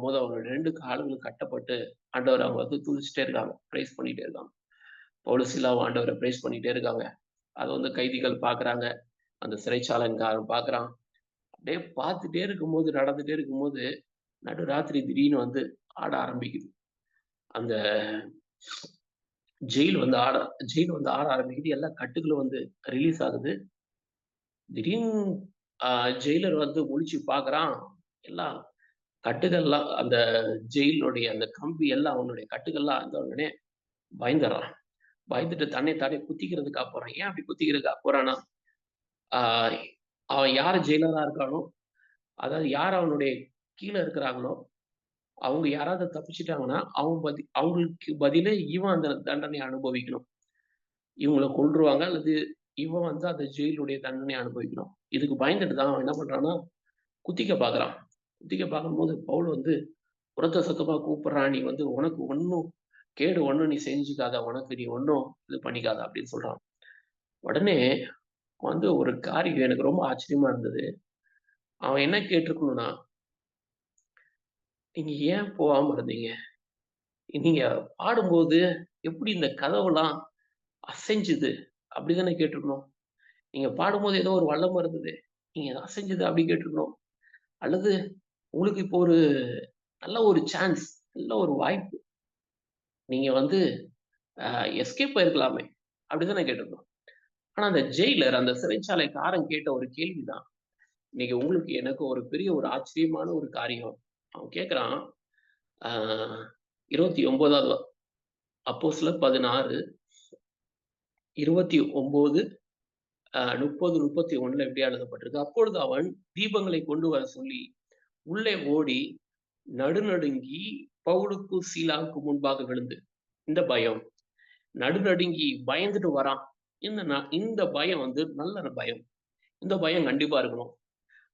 போது அவங்க 2 கால்களும் கட்டப்பட்டு ஆண்டவரை அவங்க துதிச்சுட்டே இருக்காங்க, பிரைஸ் பண்ணிட்டே இருக்காங்க. பவுலும் சீலாவும் ஆண்டவரை பிரைஸ் பண்ணிட்டே இருக்காங்க. அதை கைதிகள் பாக்குறாங்க. அந்த சிறைச்சாலைக்காரன் பார்க்குறான். அப்படியே பார்த்துட்டே இருக்கும்போது, நடந்துட்டே இருக்கும்போது, நடுராத்திரி திடீர்னு வந்து ஆட ஆரம்பிக்குது. அந்த ஜெயில் வந்து ஆட ஜெயில் வந்து ஆட ஆரம்பிக்குது. எல்லா கட்டுகளும் வந்து ரிலீஸ் ஆகுது. திடீர்னு அ ஜெயிலர் வந்து முழிச்சு பார்க்குறான். எல்லாம் கட்டுகள்லாம் அந்த ஜெயிலுடைய அந்த கம்பி எல்லாம் அவனுடைய கட்டுகள்லாம் அந்த உடனே பயந்துடுறான். பயந்துட்டு தன்னை தானே குத்திக்கிறதுக்காக போறான். ஏன் அப்படி குத்திக்கிறதுக்காக போறான்னா, ஆ அவன் யார் ஜெயிலரா இருக்கானோ, அதாவது யார் அவனுடைய கீழ இருக்கிறாங்களோ, அவங்க யாராவது தப்பிச்சுட்டாங்கன்னா, அவங்களுக்கு பதிலா இவன் அந்த தண்டனைய அனுபவிக்கணும். இவங்கள கொன்றுவாங்க அல்லது இவன் வந்து அந்த ஜெயிலுடைய தண்டனைய அனுபவிக்கணும். இதுக்கு பயந்துட்டு தான் அவன் என்ன பண்றான்னா, குத்திக்க பார்க்குறான். குத்திக்க பார்க்கும்போது பவுல் வந்து உரத்த சத்தமா கூப்பிடுறான். "நீ வந்து உனக்கு ஒண்ணும் கேடு ஒண்ணும் நீ செஞ்சுக்காத. உனக்கு நீ ஒண்ணும் இது பண்ணிக்காத" அப்படின்னு சொல்றான். உடனே வந்து ஒரு காரியம் எனக்கு ரொம்ப ஆச்சரியமா இருந்தது. அவன் என்ன கேட்டிருக்கணும்னா, "நீங்க ஏன் போகாம இருந்தீங்க? நீங்க பாடும்போது எப்படி இந்த கதவெல்லாம் அசைஞ்சுது?" அப்படித்தானே கேட்டிருக்கணும். நீங்க பாடும்போது ஏதோ ஒரு வல்லம இருந்தது. நீங்க அசைஞ்சது அப்படி கேட்டிருக்கணும். அல்லது உங்களுக்கு இப்போ ஒரு நல்ல ஒரு சான்ஸ், நல்ல ஒரு வாய்ப்பு. நீங்க வந்து அ எஸ்கேப் ஆயிருக்கலாமே! அப்படித்தானே கேட்டிருக்கணும். ஆனா அந்த ஜெயிலர், அந்த சிறைச்சாலைக்காரன் கேட்ட ஒரு கேள்வி தான். இன்னைக்கு உங்களுக்கு எனக்கு ஒரு பெரிய ஒரு ஆச்சரியமான ஒரு காரியம். அவன் கேட்கிறான், ஆ 29வது அப்போஸ்தலர் 16, 29 30, 31ல இப்படியா எழுதப்பட்டிருக்கு. அப்பொழுது அவன் தீபங்களை கொண்டு வர சொல்லி, உள்ளே ஓடி நடுநடுங்கி பவுலுக்கும் சீலாவுக்கும் முன்பாக விழுந்து, இந்த பயம், நடுநடுங்கி பயந்துட்டு வரான். இந்த பயம் வந்து நல்ல பயம். இந்த பயம் கண்டிப்பா இருக்கணும்.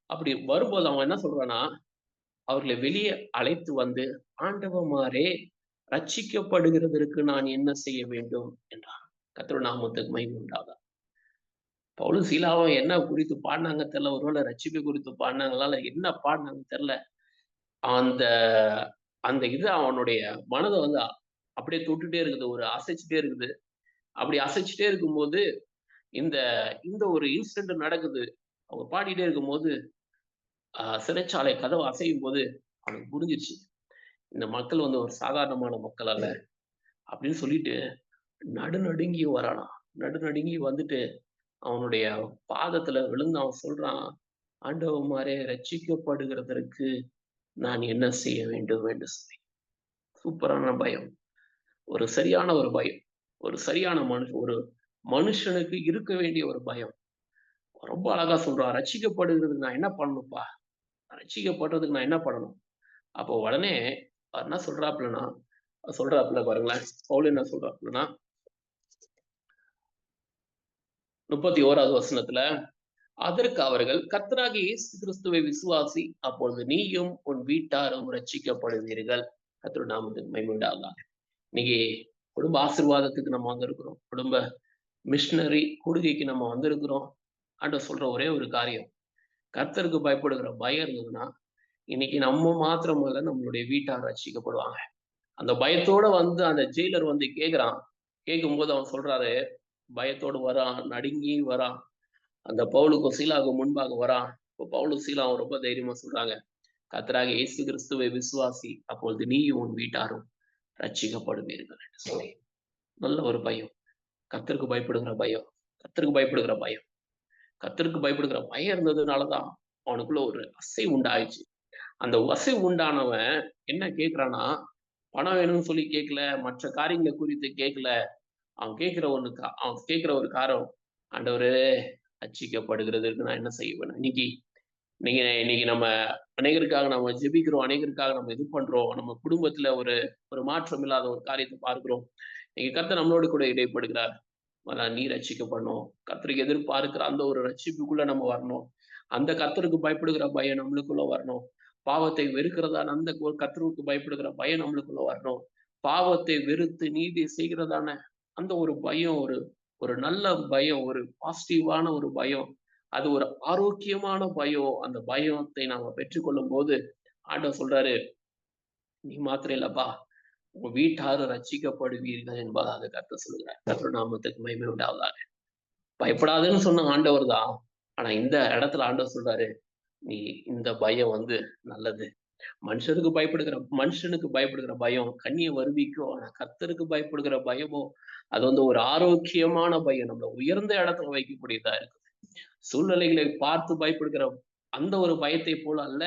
அப்படி வரும்போது அவன் என்ன சொல்றான்னா, அவர்களை வெளியே அழைத்து வந்து, "ஆண்டவமாரே, ரட்சிக்கப்படுகிறதற்கு நான் என்ன செய்ய வேண்டும்?" என்றான். கர்த்தருடைய நாமத்துக்கு மகிமை உண்டாவதாக. பவுலும் சீலாவும் என்ன குறித்து பாடுனாங்க தெரியல. ஒருவேளை ரட்சிப்பை குறித்து பாடுனாங்களா? இல்ல என்ன பாடுனாங்கன்னு தெரியல. அந்த அந்த இது அவனுடைய மனத வந்து அப்படியே தொட்டுட்டே இருக்குது. ஒரு அசைச்சுட்டே இருக்குது. அப்படி அசைச்சுட்டே இருக்கும்போது, இந்த இந்த ஒரு இன்சிடென்ட் நடக்குது. அவங்க பாடிட்டே இருக்கும்போது, சிறைச்சாலை கதவு அசையும்போது அவனுக்கு புரிஞ்சிருச்சு. இந்த மக்கள் வந்து ஒரு சாதாரணமான மக்கள் அல்ல. அப்படின்னு சொல்லிட்டு நடுநடுங்கி வரானாம். நடுநடுங்கி வந்துட்டு அவனுடைய பாதத்துல விழுந்து அவன் சொல்றான், "ஆண்டவமாரே, ரட்சிக்கப்படுகிறதற்கு நான் என்ன செய்ய வேண்டும்?" என்று சொல்லி. சூப்பரான பயம். ஒரு சரியான ஒரு பயம். ஒரு சரியான ஒரு மனுஷனுக்கு இருக்க வேண்டிய ஒரு பயம். ரொம்ப அழகா சொல்றான். "ரட்சிக்கப்படுகிறதுக்கு நான் என்ன பண்ணணும்ப்பா? ரட்சிக்கப்படுறதுக்கு நான் என்ன பண்ணணும்?" அப்போ உடனே அவர் என்ன சொல்றாப்புல பாருங்களேன். பவுல் என்ன சொல்றாப்புலன்னா, 31வது வசனத்துல, அதற்கு அவர்கள், "கர்த்தராகிய இயேசு கிறிஸ்துவை விசுவாசி, அப்பொழுது நீயும் உன் வீட்டாரும் ரட்சிக்கப்படுவீர்கள்." கர்த்தருடைய நாமத்துக்கு மகிமை உண்டாவதாக. இன்னைக்கு குடும்ப ஆசீர்வாதத்துக்கு நம்ம வந்திருக்கிறோம். குடும்ப மிஷனரி கூடுகைக்கு நம்ம வந்திருக்கிறோம். ஆண்டவர் சொல்ற ஒரே ஒரு காரியம், கர்த்தருக்கு பயப்படுகிற பயம் இருந்ததுன்னா, இன்னைக்கு நம்ம மாத்திரமல்ல, நம்மளுடைய வீட்டார் ரட்சிக்கப்படுவாங்க. அந்த பயத்தோட வந்து அந்த ஜெயிலர் வந்து கேட்கிறான். கேட்கும்போது அவன் சொல்றாரு, பயத்தோடு வரான், நடுங்கி வரான். அந்த பவுலுக்கும் சீலாவுக்கும் முன்பாக வரான். இப்போ பவுலும் சீலாவும் ரொம்ப தைரியமா சொல்றாங்க, "கர்த்தராகிய இயேசு கிறிஸ்துவை விசுவாசி, அப்பொழுது நீயும் உன் வீட்டாரும் ரட்சிக்கப்படுவீர்கள்" என்று சொல்லி. நல்ல ஒரு பயம். கர்த்தருக்கு பயப்படுகிற பயம். கர்த்தருக்கு பயப்படுகிற பயம். கர்த்தருக்கு பயப்படுகிற பயம் இருந்ததுனால தான் அவனுக்குள்ள ஒரு அசைவு உண்டாயிடுச்சு. அந்த அசைவு உண்டானவன் என்ன கேட்கிறான்னா, பணம் வேணும்னு சொல்லி கேட்கல, மற்ற காரியங்களை குறித்து கேட்கல. அவன் கேட்கிற ஒரு காரம், "ஆண்டவரே, ரட்சிக்கப்படுகிறதற்கு நான் என்ன செய்ய வேண்டும்?" இன்னைக்கு இன்னைக்கு இன்னைக்கு நம்ம அநேகருக்காக நம்ம ஜெபிக்கிறோம். அநேகருக்காக நம்ம இது பண்றோம். நம்ம குடும்பத்துல ஒரு ஒரு மாற்றம் இல்லாத ஒரு காரியத்தை பார்க்கிறோம். இன்னைக்கு கர்த்தர் நம்மளோடு கூட இடைப்படுகிறார். நீ ரட்சிக்கப்படணும். கர்த்தருக்கு எதிர்பார்க்கிற அந்த ஒரு ரட்சிப்புக்குள்ள நம்ம வரணும். அந்த கர்த்தருக்கு பயப்படுகிற பயம் நம்மளுக்குள்ள வரணும். பாவத்தை வெறுக்கிறதான அந்த ஒரு கர்த்தருக்கு பயப்படுகிற பயம் நம்மளுக்குள்ள வரணும். பாவத்தை வெறுத்து நீதி செய்கிறதான அந்த ஒரு பயம், ஒரு ஒரு நல்ல பயம், ஒரு பாசிட்டிவான ஒரு பயம். அது ஒரு ஆரோக்கியமான பயம். அந்த பயத்தை நாம பெற்றுக்கொள்ளும்போது, ஆண்டவர் சொல்றாரு, "நீ மாத்திரம் இல்லப்பா, உங்க வீட்டாரும் ரட்சிக்கப்படுவீர்கள்" என்பதாக கர்த்தர் சொல்லுகிறார். கர்த்தர் நாமத்துக்கு மகிமை உண்டாவதாக. பயப்படாதேன்னு சொன்ன ஆண்டவர் தான். ஆனா இந்த இடத்துல ஆண்டவர் சொல்றாரு, நீ இந்த பயம் வந்து நல்லது. மனுஷனுக்கு பயப்படுகிற பயம் கண்ணிய வருவிக்கும். ஆனா கர்த்தருக்கு பயப்படுகிற பயமோ, அது வந்து ஒரு ஆரோக்கியமான பயம். நம்மள உயர்ந்த இடத்துல வைக்கக்கூடியதா இருக்கு. சூழ்நிலைகளை பார்த்து பயப்படுகிற அந்த ஒரு பயத்தை போல அல்ல.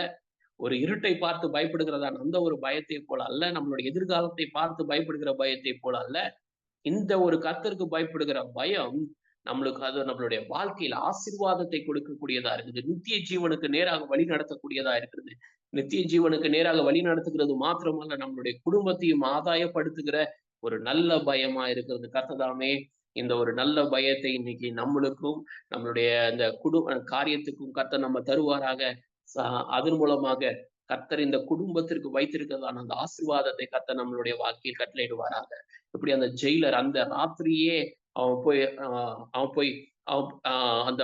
ஒரு இருட்டை பார்த்து பயப்படுகிறதான அந்த ஒரு பயத்தை போல அல்ல. நம்மளுடைய எதிர்காலத்தை பார்த்து பயப்படுகிற பயத்தை போல அல்ல. இந்த ஒரு கர்த்தருக்கு பயப்படுகிற பயம் நம்மளுக்கு அது நம்மளுடைய வாழ்க்கையில ஆசீர்வாதத்தை கொடுக்கக்கூடியதா இருக்குது. நித்திய ஜீவனுக்கு நேராக வழி நடத்தக்கூடியதா இருக்கிறது. நித்திய ஜீவனுக்கு நேராக வழி நடத்துகிறது மாத்திரமல்ல, நம்மளுடைய குடும்பத்தையும் ஆதாயப்படுத்துகிற ஒரு நல்ல பயமா இருக்கிறது. கர்த்ததாமே இந்த ஒரு நல்ல பயத்தை இன்னைக்கு நம்மளுக்கும் நம்மளுடைய அந்த காரியத்துக்கும் கர்த்தர் நம்ம தருவாராக. அதன் மூலமாக கர்த்தர் இந்த குடும்பத்திற்கு வைத்திருக்கிறதான அந்த ஆசீர்வாதத்தை கர்த்தர் நம்மளுடைய வாழ்க்கையில் கட்டளையிடுவாராக. இப்படி அந்த ஜெயிலர் அந்த ராத்திரியே அவன் போய் அவன் போய் அந்த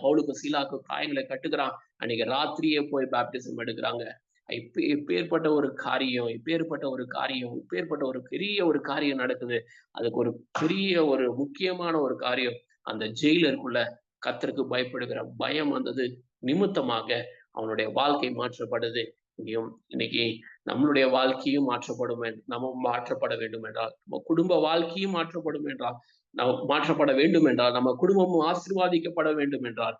பவுலுக்கு சீலாக்கு காயங்களை கட்டுக்கிறான். அன்னைக்கு ராத்திரியே போய் பேப்டிசம் எடுக்கிறாங்க. இப்பேற்பட்ட ஒரு காரியம், இப்பேற்பட்ட ஒரு பெரிய ஒரு காரியம் நடக்குது. அதுக்கு ஒரு பெரிய ஒரு முக்கியமான ஒரு காரியம், அந்த ஜெயிலருக்குள்ள கர்த்தருக்கு பயப்படுகிற பயம் வந்தது நிமித்தமாக அவனுடைய வாழ்க்கை மாற்றப்படுது. இன்னைக்கு நம்மளுடைய வாழ்க்கையும் நம்ம மாற்றப்பட வேண்டும் என்றால், நம்ம குடும்ப வாழ்க்கையும் மாற்றப்படும் என்றால், மாற்றப்பட வேண்டும் என்றால், நம்ம குடும்பமும் ஆசீர்வாதிக்கப்பட வேண்டும் என்றால்,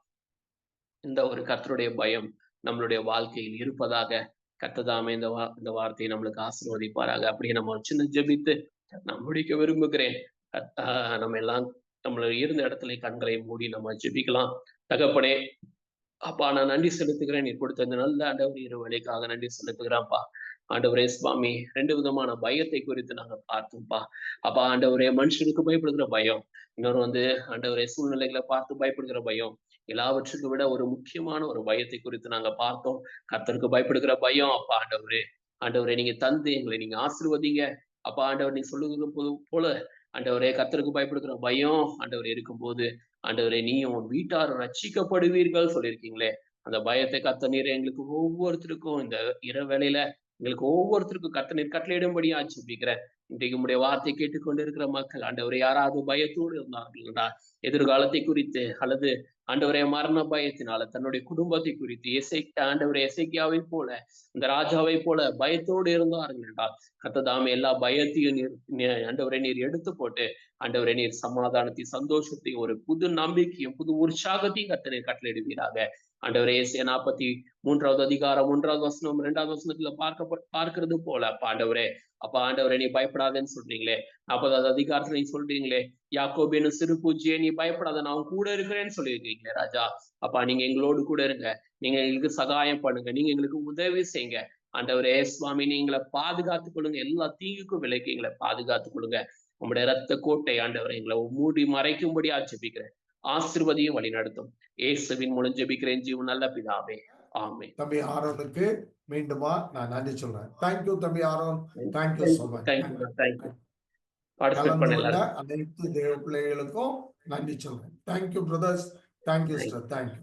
இந்த ஒரு கர்த்தருடைய பயம் நம்மளுடைய வாழ்க்கையில் இருப்பதாக கர்த்ததாமே இந்த வார்த்தையை நம்மளுக்கு ஆசீர்வதிப்பாராக. அப்படியே நம்ம சின்ன ஜெபித்து நான் முடிக்க விரும்புகிறேன். நம்ம எல்லாம் நம்மள இருந்த இடத்துல கண்களை மூடி நம்ம ஜெபிக்கலாம். தகப்பனே, அப்பா நான் நன்றி செலுத்துகிறேன். நீ கொடுத்த இந்த நல்ல ஆண்டவர் இரு வேலைக்காக நன்றி செலுத்துகிறேன்ப்பா. ஆண்டவரே சுவாமி, 2 விதமான பயத்தை குறித்து நாங்க பார்த்தோம்ப்பா. அப்பா ஆண்டவரே, மனுஷனுக்கு பயப்படுகிற பயம், இன்னொரு வந்து ஆண்டவரே சூழ்நிலைகளை பார்த்து பயப்படுகிற பயம். எல்லாவற்றுக்கும் விட ஒரு முக்கியமான ஒரு பயத்தை குறித்து நாங்க பார்த்தோம். கர்த்தருக்கு பயப்படுகிற பயம். அப்பா ஆண்டவரே நீங்க தந்து எங்களை நீங்க ஆசீர்வதிங்க. அப்பா ஆண்டவர் நீ சொல்லுகிறது போல ஆண்டவரே கர்த்தருக்கு பயப்படுகிற பயம் ஆண்டவர் இருக்கும்போது ஆண்டவரே நீயும் உன் வீட்டாரும் ரட்சிக்கப்படுவீர்கள் சொல்லியிருக்கீங்களே, அந்த பயத்தை கர்த்தர் நீர் எங்களுக்கு ஒவ்வொருத்தருக்கும் இந்த இரவேளையில எங்களுக்கு ஒவ்வொருத்தருக்கும் கர்த்தர் நீர் கட்டளையிடும்படியா ஜெபிக்கிறேன். இன்றைக்கு உம்முடைய வார்த்தை கேட்டுக்கொண்டு இருக்கிற மக்கள் ஆண்டவரே யாராவது பயத்தோடு இருந்தார்கள்டா, எதிர்காலத்தை குறித்து அல்லது ஆண்டவரே மரண பயத்தினால தன்னுடைய குடும்பத்தை குறித்து ஆண்டவரே எசேக்கியாவை போல இந்த ராஜாவை போல பயத்தோடு இருந்தார்கள் என்றால் கர்த்ததாமே எல்லா பயத்தையும் ஆண்டவரே நீர் எடுத்து போட்டு ஆண்டவரே நீர் சமாதானத்தையும் சந்தோஷத்தையும் ஒரு புது நம்பிக்கையும் புது உற்சாகத்தையும் கர்த்தர் கட்டளையிடுவீராக. ஆண்டவரே ஏசாயா 43வது அதிகாரம் 1வது வசனம் 2வது வசனத்துல பார்க்கிறது போல அப்பா ஆண்டவரே நீ பயப்படாதேன்னு சொல்றீங்களே. 40வது அதிகாரத்துல நீ சொல்றீங்களே, யாக்கோபேன்னு சிறு பூஜ்ஜியே நீ பயப்படாத நான் கூட இருக்கிறேன்னு சொல்லியிருக்கீங்களே ராஜா. அப்பா நீங்க எங்களோடு கூட இருங்க, நீங்க எங்களுக்கு சகாயம் பண்ணுங்க, நீங்க எங்களுக்கு உதவி செய்யுங்க. ஆண்டவரே சுவாமி நீங்களை பாதுகாத்துக் கொள்ளுங்க, எல்லா தீங்குக்கும் விலைக்கு எங்களை பாதுகாத்துக் கொள்ளுங்க. உங்களுடைய ரத்த கோட்டை ஆண்டவரை எங்களை மூடி மறைக்கும்படியா ஜெபிக்கிறேன். ஆசீர்வதியும் வழி நடத்தும். இயேசுவின் மூலம் ஜெபிக்கிறேன் ஜீவன் நல்ல பிதாவே, ஆமென். தம்பி ஆரோனுக்கு மீண்டுமா நான் நன்றி சொல்றேன். தேங்க்யூ தம்பி Aaron, thank you so much. Thank you. அனைத்து தேவ பிள்ளைகளுக்கும் நன்றி சொல்றேன். Thank you brothers, thank you sister, thank you.